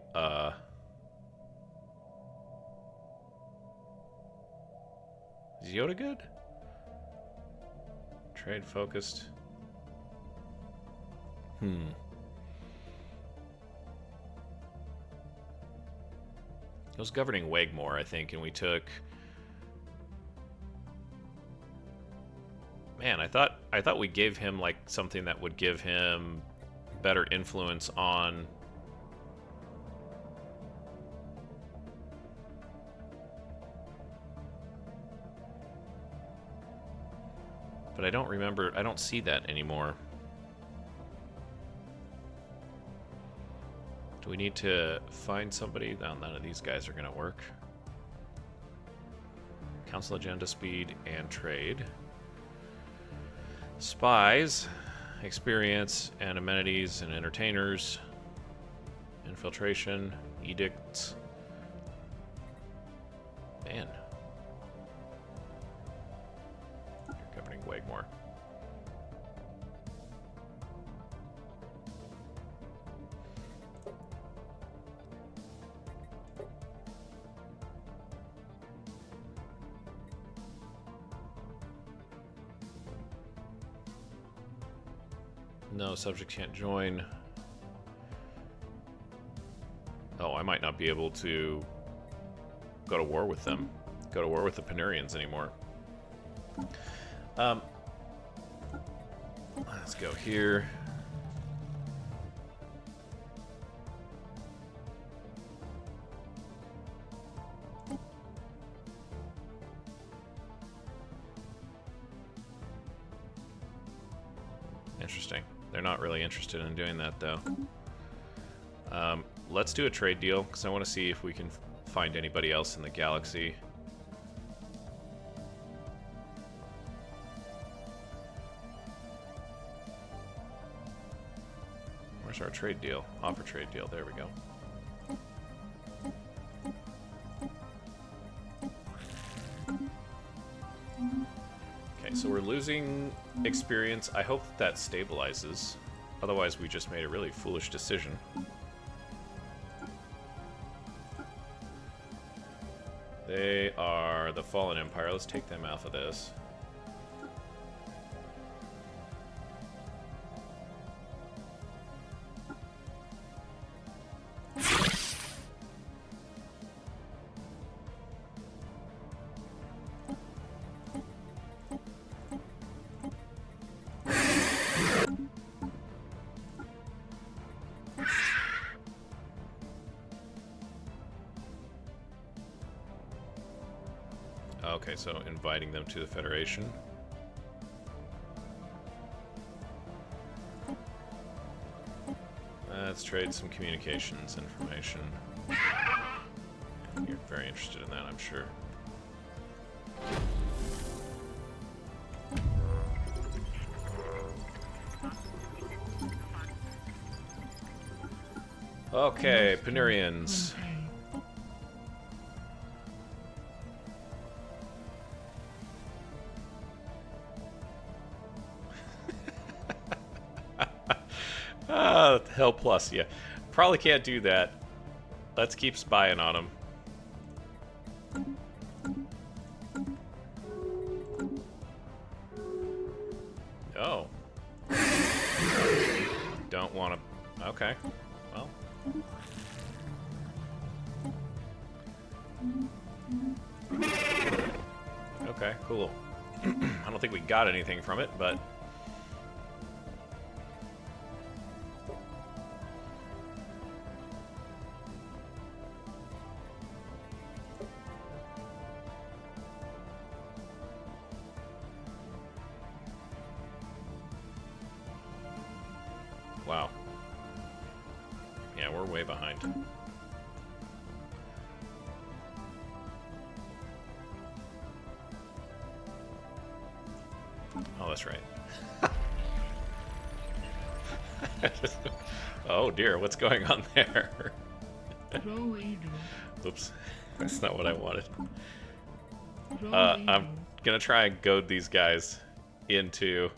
is Yoda good? Trade focused. It was governing Wegmore, I think, and we took. Man, I thought we gave him like something that would give him better influence on. But I don't remember. I don't see that anymore. Do we need to find somebody? No, none of these guys are going to work. Council agenda, speed, and trade. Spies, experience, and amenities, and entertainers. Infiltration, edicts. Man. You're governing Wegmore. No, subject can't join. Oh, I might not be able to go to war with them. Go to war with the Panurians anymore. Let's go here. Interesting. They're not really interested in doing that, though. Let's do a trade deal, because I want to see if we can find anybody else in the galaxy. Where's our trade deal? Offer trade deal. There we go. Okay, so we're losing experience. I hope that stabilizes. Otherwise, we just made a really foolish decision. They are the Fallen Empire. Let's take them off of this. Okay, so inviting them to the Federation. Let's trade some communications information. You're very interested in that, I'm sure. Okay, Panurians. Hell plus, yeah. Probably can't do that. Let's keep spying on him. Oh. Don't want to... Okay. Well. Okay, cool. I don't think we got anything from it, but... wow. Yeah, we're way behind. Oh, that's right. Oh dear, what's going on there? Oops, that's not what I wanted. I'm gonna try and goad these guys into...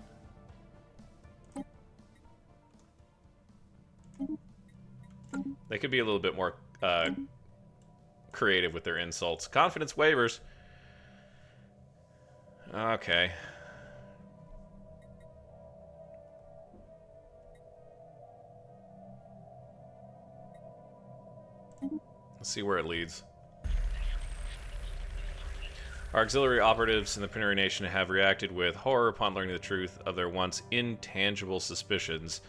They could be a little bit more creative with their insults. Confidence waivers. Okay. Let's see where it leads. Our auxiliary operatives in the Panurian Nation have reacted with horror upon learning the truth of their once intangible suspicions.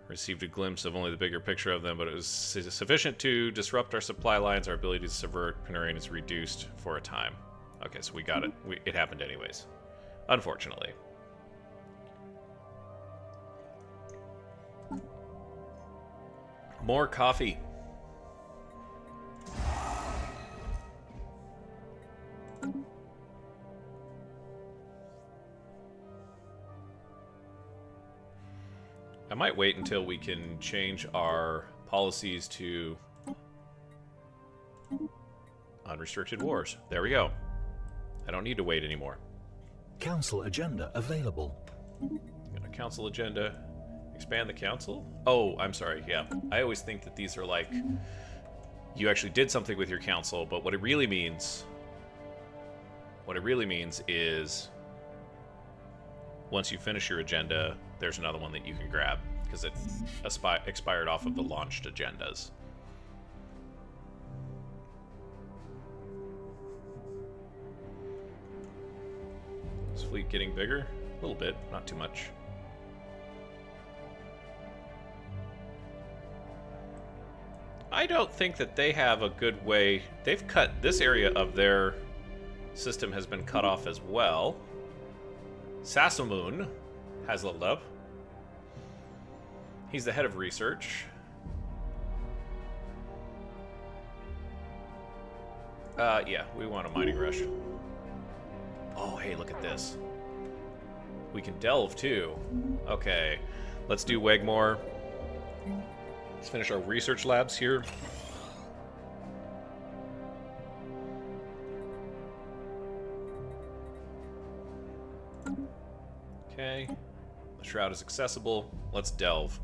Received a glimpse of only the bigger picture of them, but it was sufficient to disrupt our supply lines. Our ability to subvert Panurian is reduced for a time. Okay, so we got it. It happened anyways. Unfortunately. More coffee. I might wait until we can change our policies to unrestricted wars. There we go. I don't need to wait anymore. Council agenda available. Got a council agenda. Expand the council? Oh, I'm sorry, yeah. I always think that these are like, you actually did something with your council, but what it really means is once you finish your agenda, there's another one that you can grab, because it expired off of the launched agendas. Is fleet getting bigger? A little bit, not too much. I don't think that they have a good way. They've cut this area of their system has been cut off as well. Sassamoon has leveled up. He's the head of research. Yeah, we want a mining rush. Oh, hey, look at this. We can delve, too. Okay, let's do Wegmore. Let's finish our research labs here. Okay. The Shroud is accessible. Let's delve.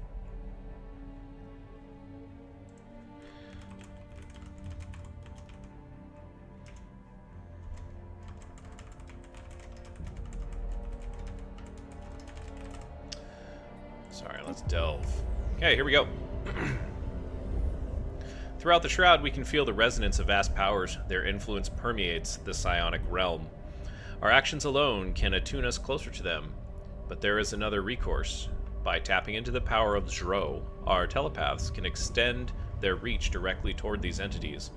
Sorry, let's delve. Okay, here we go. Throughout the Shroud, we can feel the resonance of vast powers. Their influence permeates the psionic realm. Our actions alone can attune us closer to them, but there is another recourse. By tapping into the power of Zhro, our telepaths can extend their reach directly toward these entities.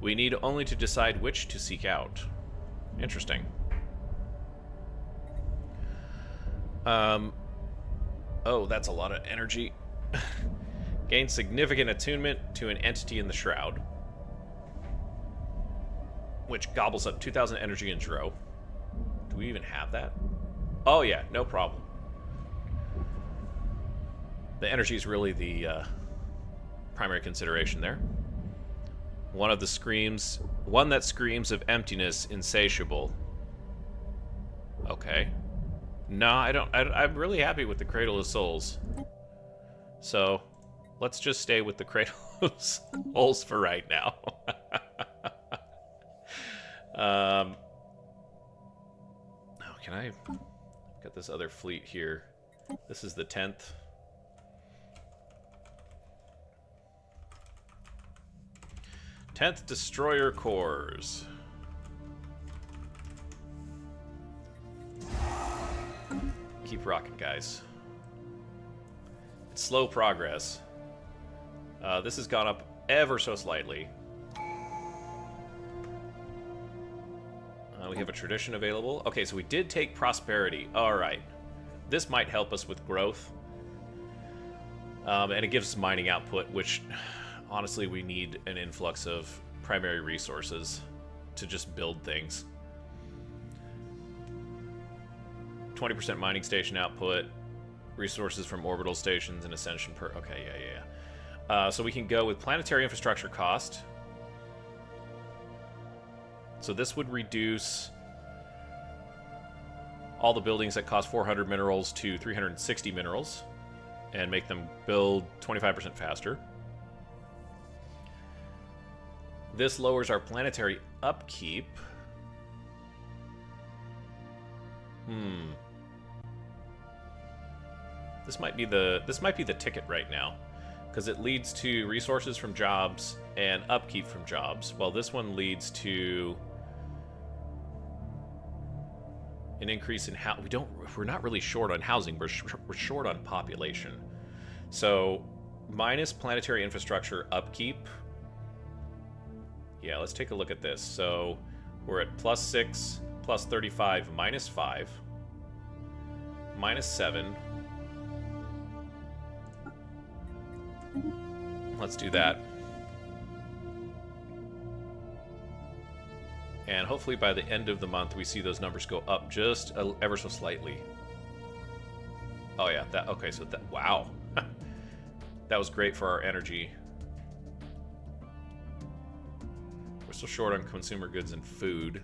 We need only to decide which to seek out. Interesting. Oh, that's a lot of energy. Gain significant attunement to an entity in the Shroud, which gobbles up 2,000 energy in Zhro. Do we even have that? Oh yeah, no problem. The energy is really the primary consideration there. One that screams of emptiness, insatiable. Okay. No, I'm really happy with the Cradle of Souls. So, let's just stay with the Cradle of Souls for right now. Oh, can I... Got this other fleet here. This is the 10th. Tenth Destroyer Corps. Keep rocking, guys. It's slow progress. This has gone up ever so slightly. We have a tradition available. Okay, so we did take prosperity. All right. This might help us with growth. And it gives mining output, which honestly we need an influx of primary resources to just build things. 20% mining station output, resources from orbital stations and ascension per... Okay, yeah. So we can go with planetary infrastructure cost. So this would reduce all the buildings that cost 400 minerals to 360 minerals and make them build 25% faster. This lowers our planetary upkeep. This might be the ticket right now, because it leads to resources from jobs and upkeep from jobs. Well, this one leads to an increase in we're not really short on housing. We're short on population. So minus planetary infrastructure upkeep. Yeah, let's take a look at this. So we're at +6, +35, -5, -7. Let's do that. And hopefully by the end of the month we see those numbers go up just ever so slightly. Oh yeah, okay, so wow. That was great for our energy. We're still short on consumer goods and food.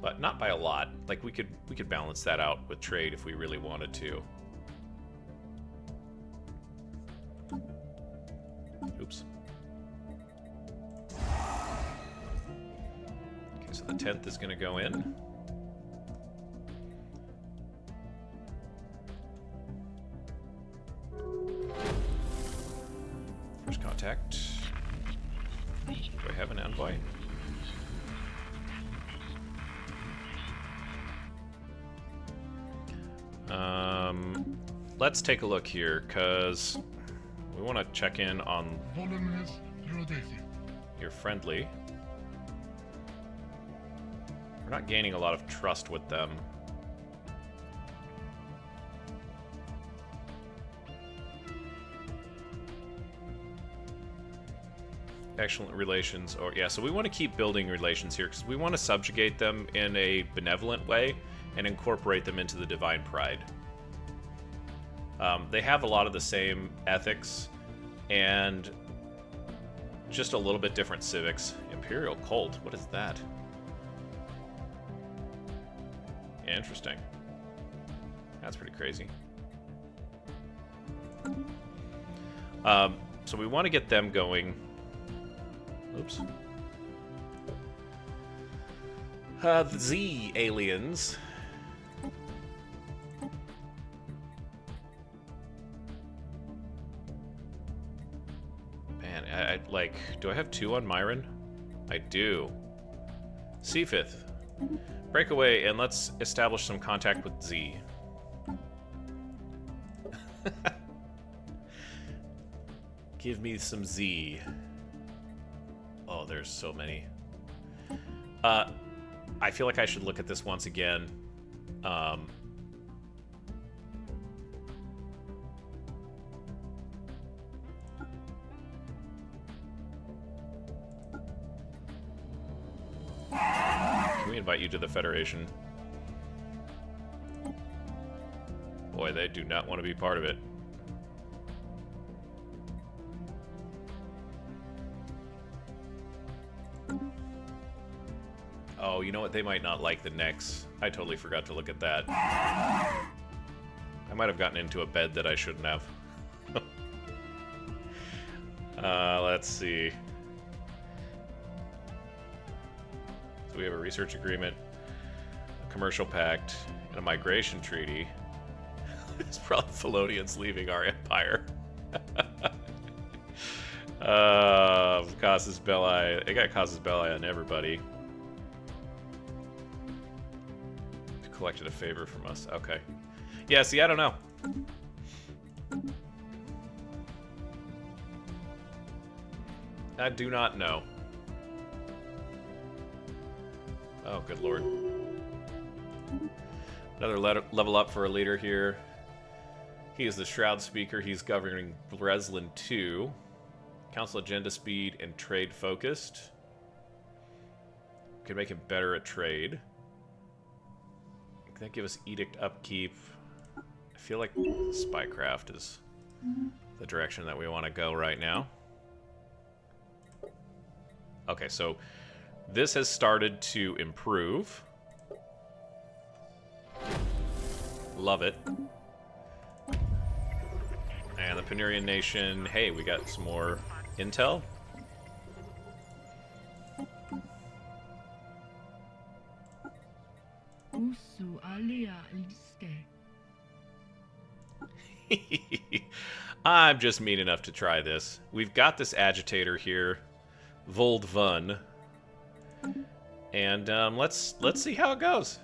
But not by a lot. Like we could balance that out with trade if we really wanted to. Oops. Okay, so the 10th is going to go in. First contact. Do I have an envoy? Let's take a look here, because we want to check in on your friendly. We're not gaining a lot of trust with them. Excellent relations, or yeah, so we want to keep building relations here because we want to subjugate them in a benevolent way and incorporate them into the Divine Pryde. They have a lot of the same ethics and just a little bit different civics. Imperial cult, what is that? Interesting. That's pretty crazy. So we want to get them going. Oops. The Z aliens. Man, I like, do I have 2 on Myron? I do. C5th. Break away and let's establish some contact with Z. Give me some Z. Oh, there's so many. I feel like I should look at this once again. Can we invite you to the Federation? Boy, they do not want to be part of it. Oh, you know what? They might not like the necks. I totally forgot to look at that. I might have gotten into a bed that I shouldn't have. Let's see. So we have a research agreement, a commercial pact, and a migration treaty. It's probably Felonians leaving our empire. Casus Belli. They got Casus Belli on everybody. Collected a favor from us. Okay. Yeah, see, I don't know. I do not know. Oh, good lord. Another level up for a leader here. He is the Shroud speaker. He's governing Breslin 2. Council agenda speed and trade focused. Could make him better at trade. Can that give us edict upkeep? I feel like spycraft is the direction that we want to go right now. Okay, so this has started to improve. Love it. And the Panurian nation, hey, we got some more intel. Usu alia liske. I'm just mean enough to try this. We've got this agitator here, Vold Vun, and let's see how it goes.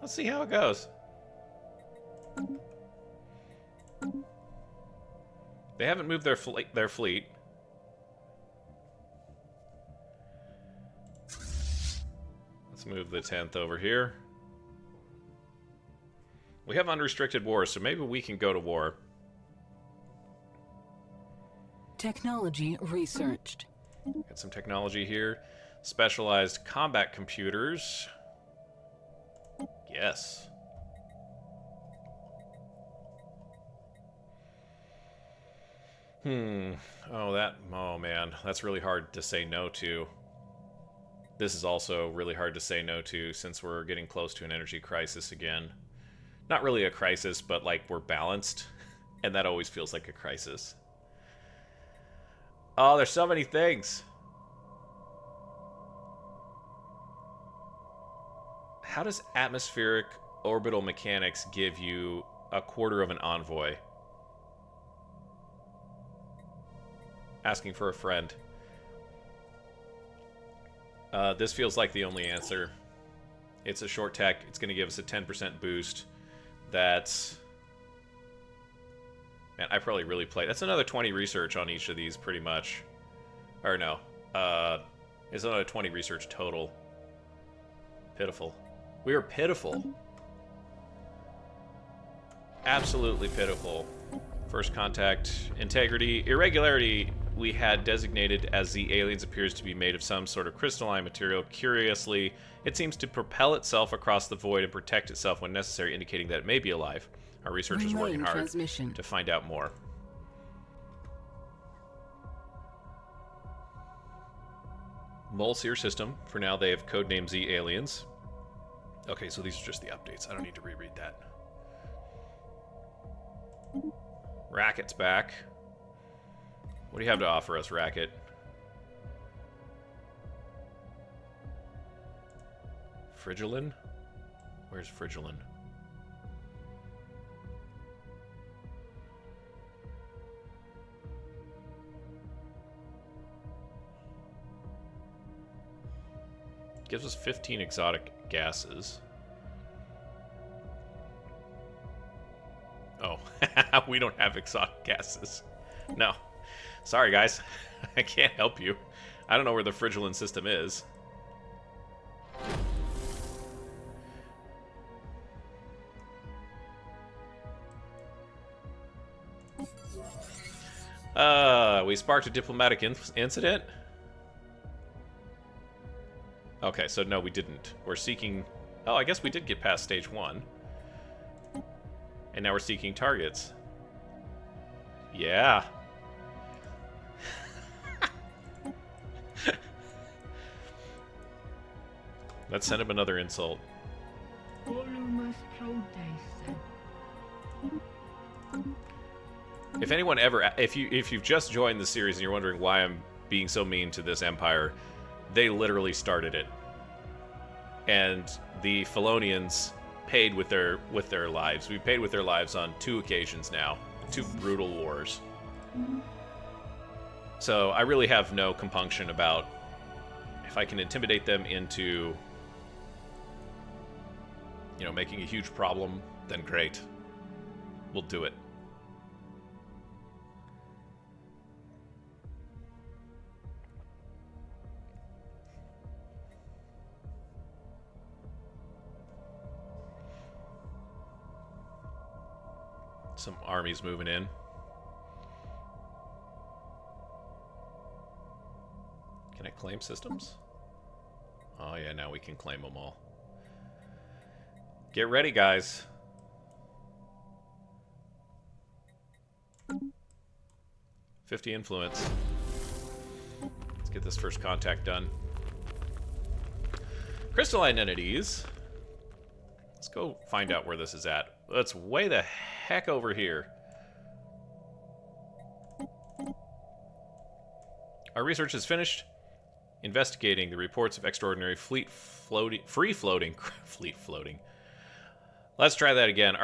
Let's see how it goes. They haven't moved their fleet. Let's move the 10th over here. We have unrestricted war, so maybe we can go to war. Technology researched. Got some technology here. Specialized combat computers. Yes. Oh man, that's really hard to say no to. This is also really hard to say no to since we're getting close to an energy crisis again. Not really a crisis, but like we're balanced, and that always feels like a crisis. Oh, there's so many things. How does atmospheric orbital mechanics give you a quarter of an envoy? Asking for a friend. This feels like the only answer. It's a short tech. It's going to give us a 10% boost. That's... Man, I probably really played... That's another 20 research on each of these, pretty much. Or no. It's another 20 research total. Pitiful. We are pitiful. Absolutely pitiful. First contact, integrity, irregularity. We had designated as the aliens appears to be made of some sort of crystalline material. Curiously, it seems to propel itself across the void and protect itself when necessary, indicating that it may be alive. Our researchers are working hard to find out more. Molseer system. For now, they have codename Z aliens. Okay, so these are just the updates. I don't need to reread that. Racket's back. What do you have to offer us, Racket? Frigilin? Where's Frigilin? Gives us 15 exotic gases. Oh, we don't have exotic gases. No. Sorry, guys. I can't help you. I don't know where the Frigilin system is. We sparked a diplomatic incident? Okay, so no, we didn't. We're seeking... Oh, I guess we did get past stage 1. And now we're seeking targets. Yeah. Let's send him another insult. If anyone ever... If you've just joined the series and you're wondering why I'm being so mean to this empire, they literally started it. And the Felonians paid with their lives. We've paid with their lives on 2 occasions now. 2 brutal wars. So I really have no compunction about if I can intimidate them into, you know, making a huge problem, then great. We'll do it. Some armies moving in. Can I claim systems? Oh yeah, now we can claim them all. Get ready, guys. $50 influence. Let's get this first contact done. Crystalline entities. Let's go find out where this is at. It's way the heck over here. Our research is finished. Investigating the reports of extraordinary free floating. Let's try that again.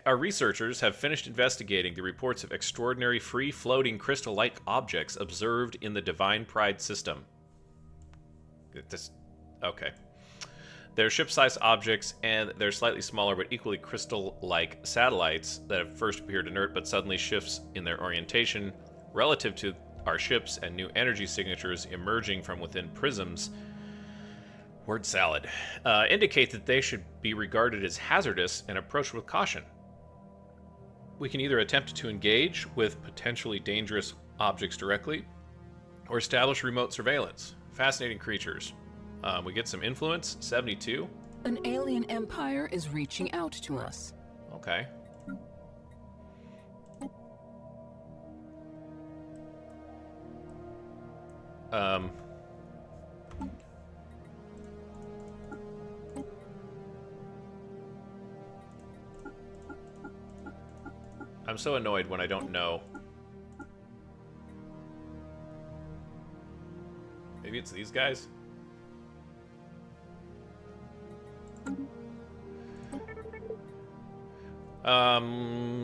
Our researchers have finished investigating the reports of extraordinary free-floating crystal-like objects observed in the Divine Pryde system. Okay. They're ship-sized objects, and they're slightly smaller but equally crystal-like satellites that have first appeared inert but suddenly shifts in their orientation relative to our ships and new energy signatures emerging from within prisms. Word salad. Indicate that they should be regarded as hazardous and approached with caution. We can either attempt to engage with potentially dangerous objects directly, or establish remote surveillance. Fascinating creatures. We get some influence, 72. An alien empire is reaching out to us. Okay. I'm so annoyed when I don't know. Maybe it's these guys?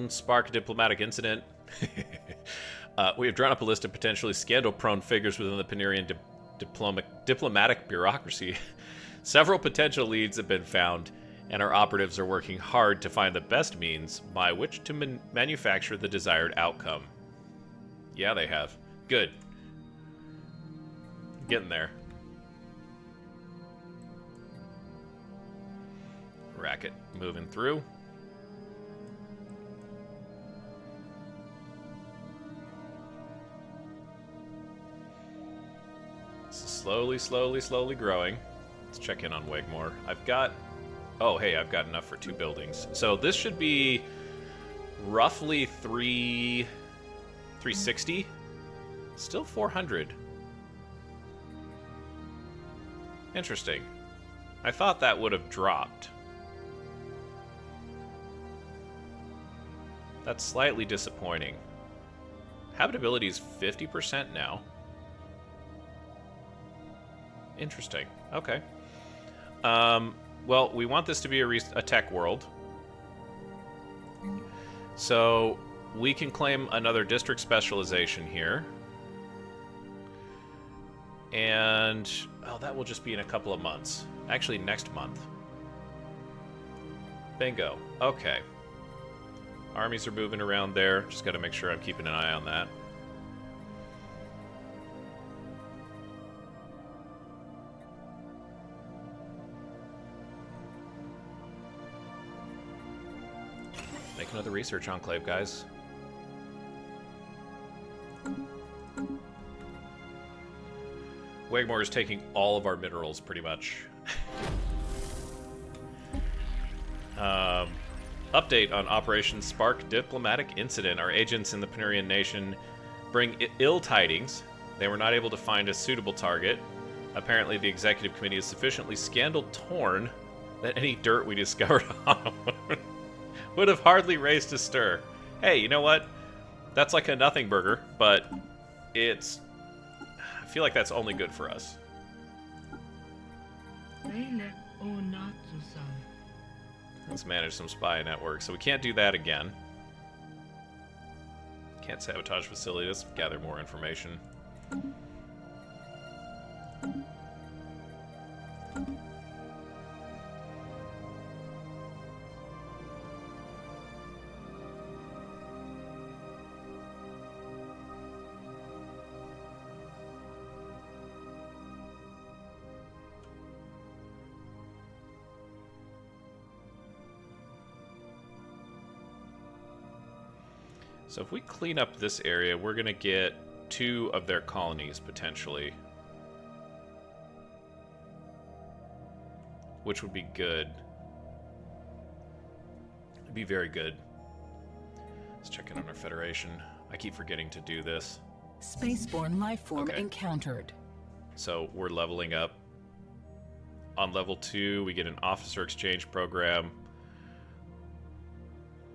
Spark a diplomatic incident. We have drawn up a list of potentially scandal-prone figures within the Panurian diplomatic bureaucracy. Several potential leads have been found, and our operatives are working hard to find the best means by which to manufacture the desired outcome. Yeah, they have. Good. Getting there. Racket moving through. Slowly growing. Let's check in on Wegmore. I've got... Oh, hey, I've got enough for 2 buildings. So this should be roughly 360. Still 400. Interesting. I thought that would have dropped. That's slightly disappointing. Habitability is 50% now. Interesting. Okay. Well, we want this to be a tech world. So we can claim another district specialization here. And, oh, that will just be in a couple of months. Actually, next month. Bingo. Okay. Armies are moving around there. Just got to make sure I'm keeping an eye on that. Make another research enclave, guys. Wegmore is taking all of our minerals, pretty much. Update on Operation Spark Diplomatic Incident. Our agents in the Panurian nation bring ill tidings. They were not able to find a suitable target. Apparently, the executive committee is sufficiently scandal-torn that any dirt we discovered on them would have hardly raised a stir. Hey, you know what? That's like a nothing burger, but it's... I feel like that's only good for us. Let's manage some spy networks. So we can't do that again. Can't sabotage facility. Let's gather more information. So if we clean up this area, we're going to get 2 of their colonies, potentially. Which would be good. It'd be very good. Let's check in on our Federation. I keep forgetting to do this. Spaceborne lifeform encountered. So we're leveling up. On level 2, we get an officer exchange program.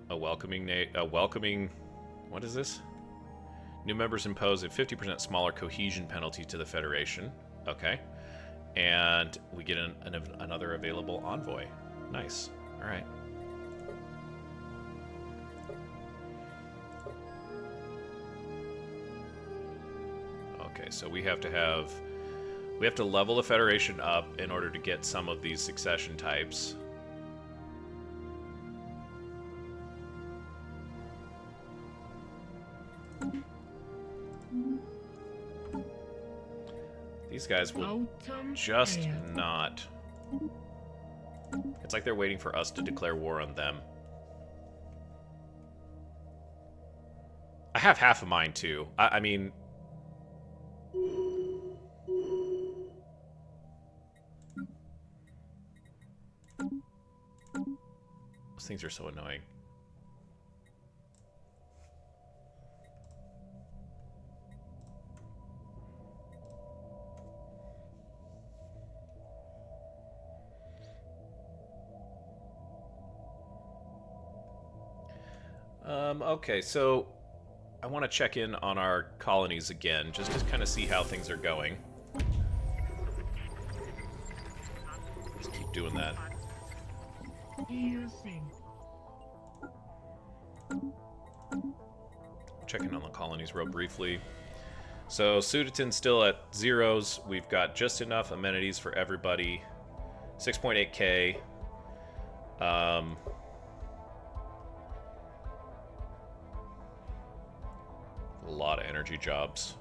A welcoming... What is this? New members impose a 50% smaller cohesion penalty to the Federation. Okay. And we get another available envoy. Nice. Alright. Okay, so we have to level the Federation up in order to get some of these succession types. These guys will just not. It's like they're waiting for us to declare war on them. I have half of mine too. I mean... Those things are so annoying. Okay, so I want to check in on our colonies again, just to kind of see how things are going. Just keep doing that. Checking on the colonies real briefly. So Sudaton's still at 0s. We've got just enough amenities for everybody. 6.8k. A lot of energy jobs.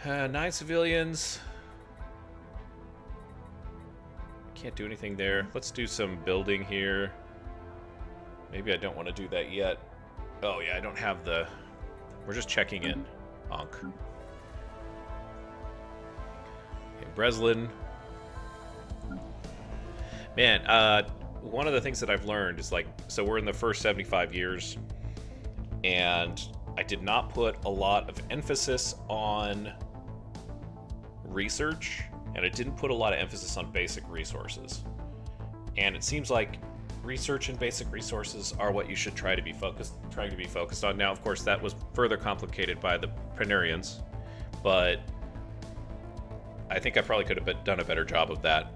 Nine civilians. Can't do anything there. Let's do some building here. Maybe I don't want to do that yet. Oh yeah, I don't have the... We're just checking in. Onk. Okay, Breslin. Man, one of the things that I've learned is, like, so we're in the first 75 years, and I did not put a lot of emphasis on research, and I didn't put a lot of emphasis on basic resources. And it seems like research and basic resources are what you should trying to be focused on. Now, of course, that was further complicated by the Panurians, but I think I probably could have done a better job of that.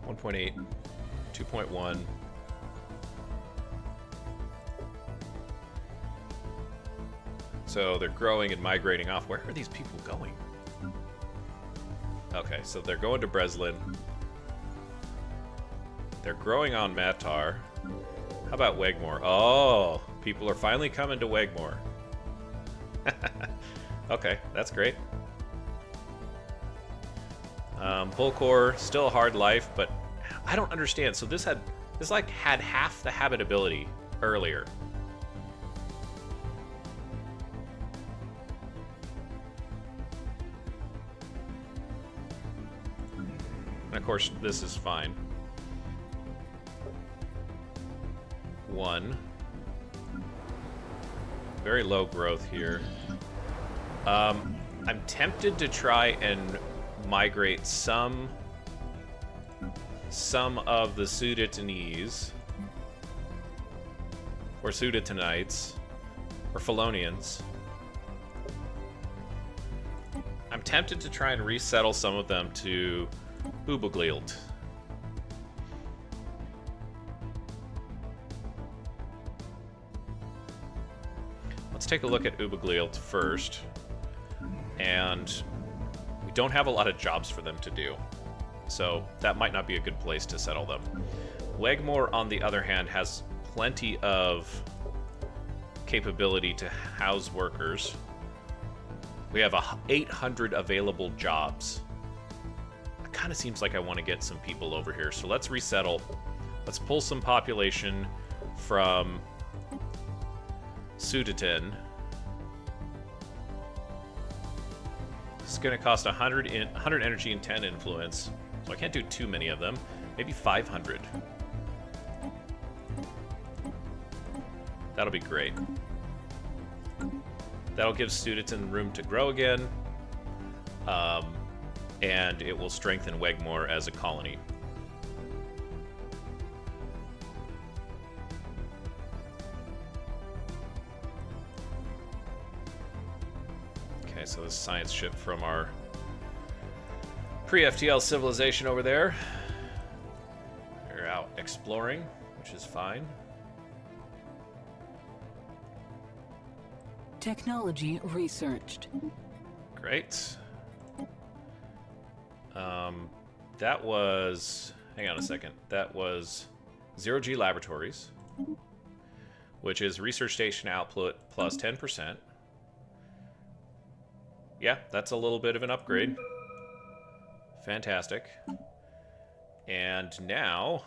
1.8, 2.1. So they're growing and migrating off. Where are these people going? Okay, so they're going to Breslin. They're growing on Matar. How about Wegmore? Oh, people are finally coming to Wegmore. Okay, that's great. Bulkor, still a hard life, but I don't understand. So this had half the habitability earlier. And of course, this is fine. 1. Very low growth here. I'm tempted to try and migrate some of the Sudatonese or Sudatonites or Felonians. I'm tempted to try and resettle some of them to Ubeglield. Let's take a look at Ubeglield first. And we don't have a lot of jobs for them to do, so that might not be a good place to settle them. Wegmore, on the other hand, has plenty of capability to house workers. We have 800 available jobs. I kind of seems like I want to get some people over here. So let's resettle. Let's pull some population from Sudatin. It's going to cost 100 energy and 10 influence. So I can't do too many of them. Maybe 500. That'll be great. That'll give Sudatin room to grow again. And it will strengthen Wegmore as a colony. Okay, so this science ship from our Pre-FTL civilization over there. They're out exploring, which is fine. Technology researched. Great. That was... Hang on a second. That was 0G Laboratories, which is research station output plus 10%. Yeah, that's a little bit of an upgrade. Fantastic. And now...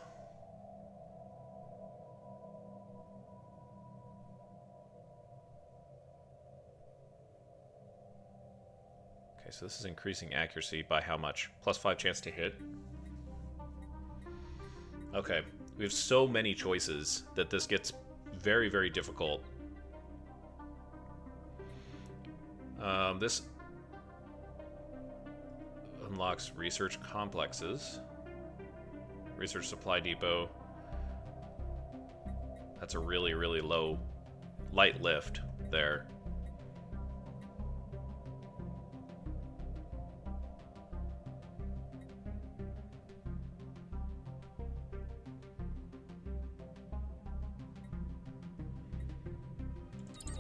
Okay, so this is increasing accuracy by how much? Plus 5 chance to hit. Okay, we have so many choices that this gets very, very difficult. This unlocks research complexes. Research supply depot. That's a really, really low, light lift there.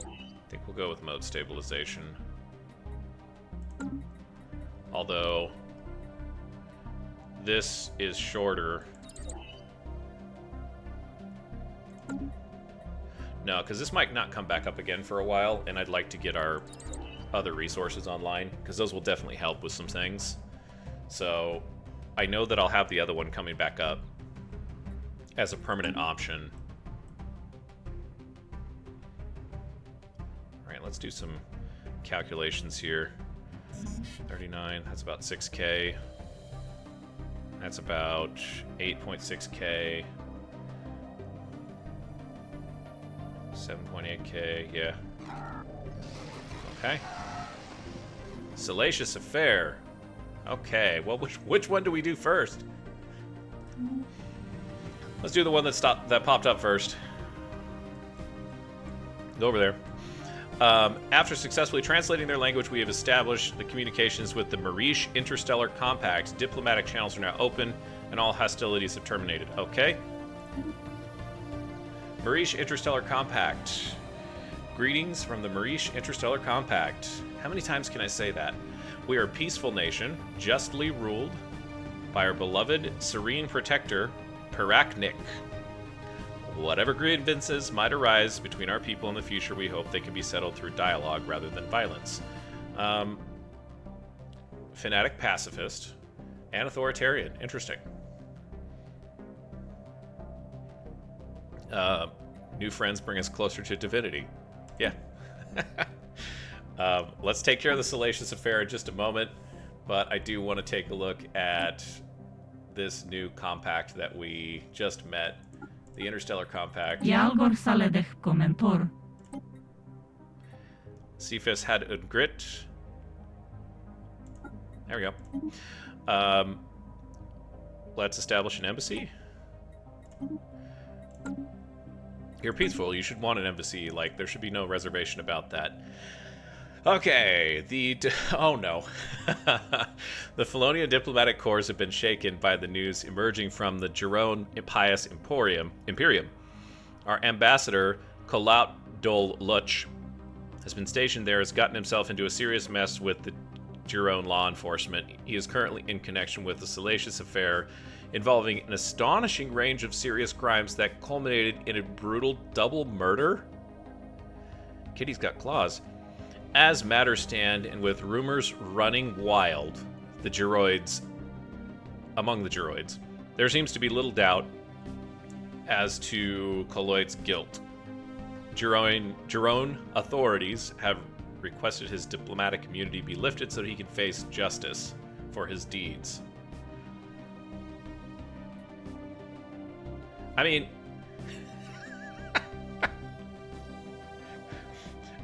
I think we'll go with mode stabilization. Although this is shorter. No, because this might not come back up again for a while, and I'd like to get our other resources online, because those will definitely help with some things. So I know that I'll have the other one coming back up as a permanent option. Alright, let's do some calculations here. 39, that's about 6k. That's about 8.6k. 7.8k, yeah. Okay. Salacious Affair. Okay, well, which one do we do first? Let's do the one that popped up first. Go over there. After successfully translating their language, we have established the communications with the Marish Interstellar Compact. Diplomatic channels are now open, and all hostilities have terminated. Okay. Marish Interstellar Compact. Greetings from the Marish Interstellar Compact. How many times can I say that? We are a peaceful nation, justly ruled by our beloved serene protector, Peraknik. Whatever grievances might arise between our people in the future, we hope they can be settled through dialogue rather than violence. Fanatic pacifist and authoritarian. Interesting. New friends bring us closer to divinity. Yeah. Let's take care of the Salacious Affair in just a moment, but I do want to take a look at this new compact that we just met. The Interstellar Compact. Cephas had a grit. There we go. Let's establish an embassy. You're peaceful. You should want an embassy. Like, there should be no reservation about that. Okay, oh no. The Felonian diplomatic corps have been shaken by the news emerging from the Jerome Impious Imperium. Our ambassador, Kolaut Dol Luch, has been stationed there, has gotten himself into a serious mess with the Jerome law enforcement. He is currently in connection with a salacious affair involving an astonishing range of serious crimes that culminated in a brutal double murder. Kitty's got claws. As matters stand, and with rumors running wild, the Geroids among the droids. There seems to be little doubt as to Koloid's guilt. Jerone authorities have requested his diplomatic immunity be lifted so that he can face justice for his deeds. I mean,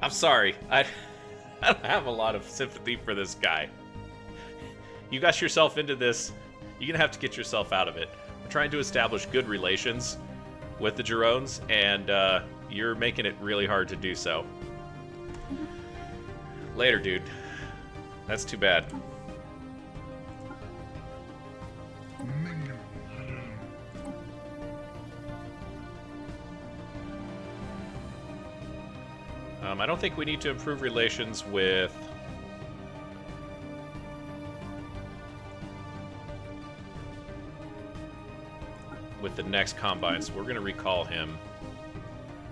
I'm sorry. I don't have a lot of sympathy for this guy. You got yourself into this. You're going to have to get yourself out of it. We're trying to establish good relations with the Jerones, and you're making it really hard to do so. Later, dude. That's too bad. I don't think we need to improve relations with the next Combine, so we're going to recall him.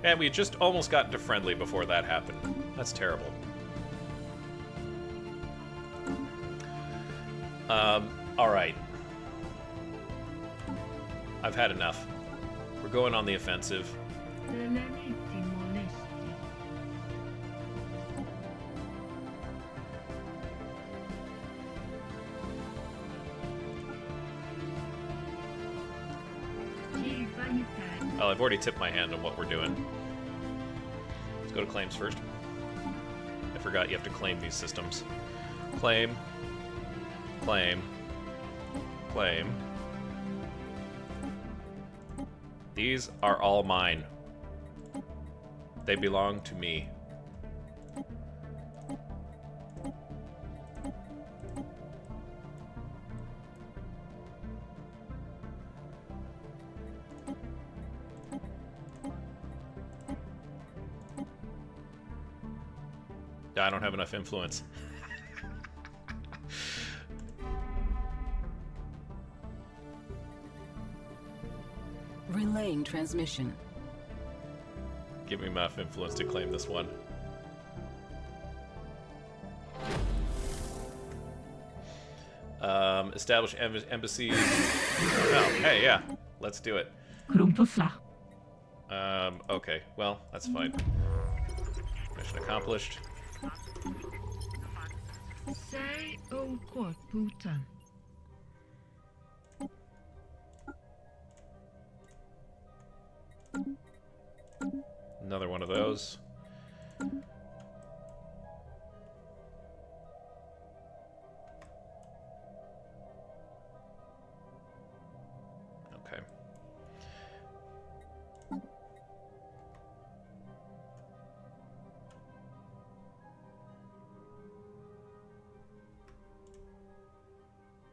And we just almost got into friendly before that happened. That's terrible. Alright. I've had enough. We're going on the offensive. Oh, I've already tipped my hand on what we're doing. Let's go to claims first. I forgot you have to claim these systems. Claim. Claim. Claim. These are all mine. They belong to me. I don't have enough influence. Relaying transmission. Give me enough influence to claim this one. Establish embassies. Oh, hey, yeah. Let's do it. Okay. Well, that's fine. Mission accomplished. Say oh quote Putan. Another one of those. Okay.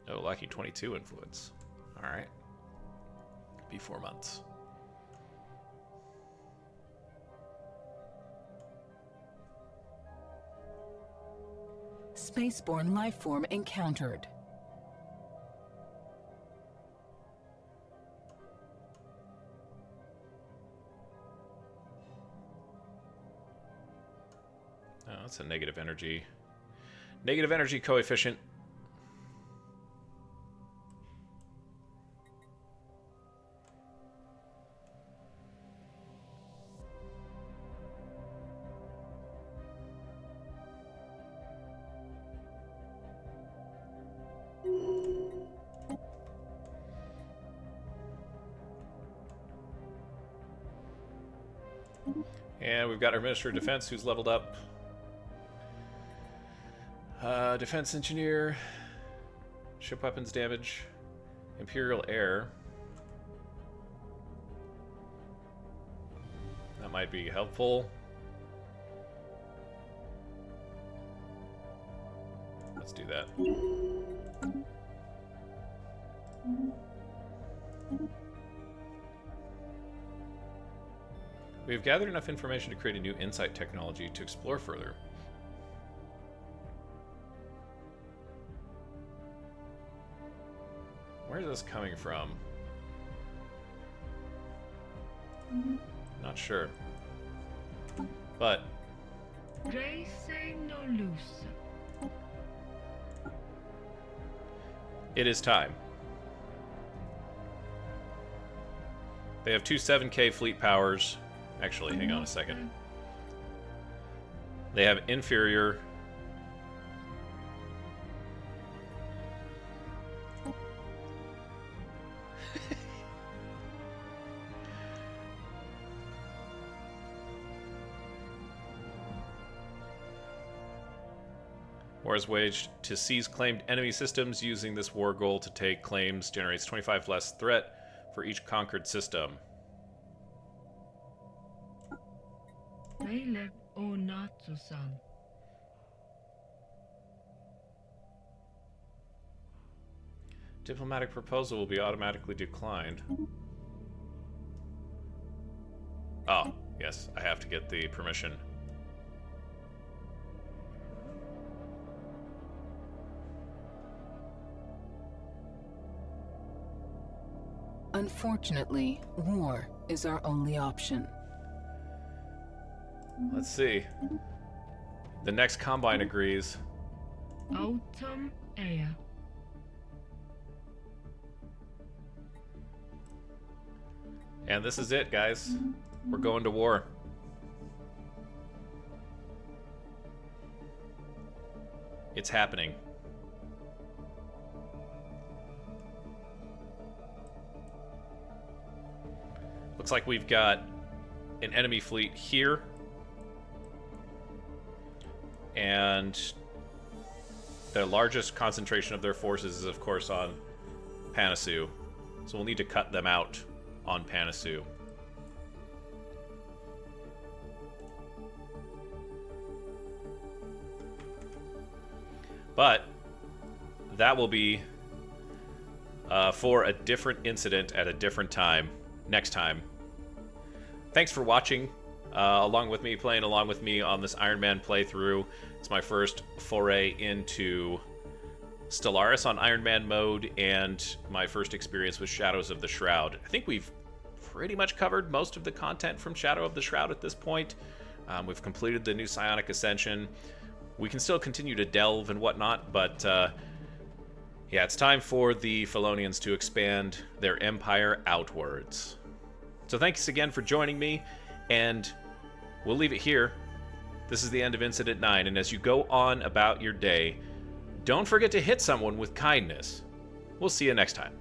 Oh, lucky 22 influence. All right. Be 4 months. Spaceborne lifeform encountered. Oh, that's a negative energy. Negative energy coefficient. And we've got our Minister of Defense who's leveled up. Defense Engineer. Ship weapons damage. Imperial Air. That might be helpful. Let's do that. We have gathered enough information to create a new insight technology to explore further. Where is this coming from? Not sure. But Grace say no loose. it is time. They have two 7K fleet powers. Actually, hang on a second. They have inferior. War is waged to seize claimed enemy systems. Using this war goal to take claims generates 25 less threat for each conquered system. Caleb Onatsu-san. Diplomatic proposal will be automatically declined. Oh, yes, I have to get the permission. Unfortunately, war is our only option. Let's see. The next Combine agrees. Autumn Air. And this is it, guys. We're going to war. It's happening. Looks like we've got an enemy fleet here. And the largest concentration of their forces is, of course, on Panasu. So we'll need to cut them out on Panasu. But that will be for a different incident at a different time, next time. Thanks for watching, playing along with me on this Ironman playthrough. It's my first foray into Stellaris on Ironman mode, and my first experience with Shadows of the Shroud. I think we've pretty much covered most of the content from Shadow of the Shroud at this point. We've completed the new Psionic Ascension. We can still continue to delve and whatnot, but yeah, it's time for the Felonians to expand their empire outwards. So thanks again for joining me, and we'll leave it here. This is the end of Incident 9, and as you go on about your day, don't forget to hit someone with kindness. We'll see you next time.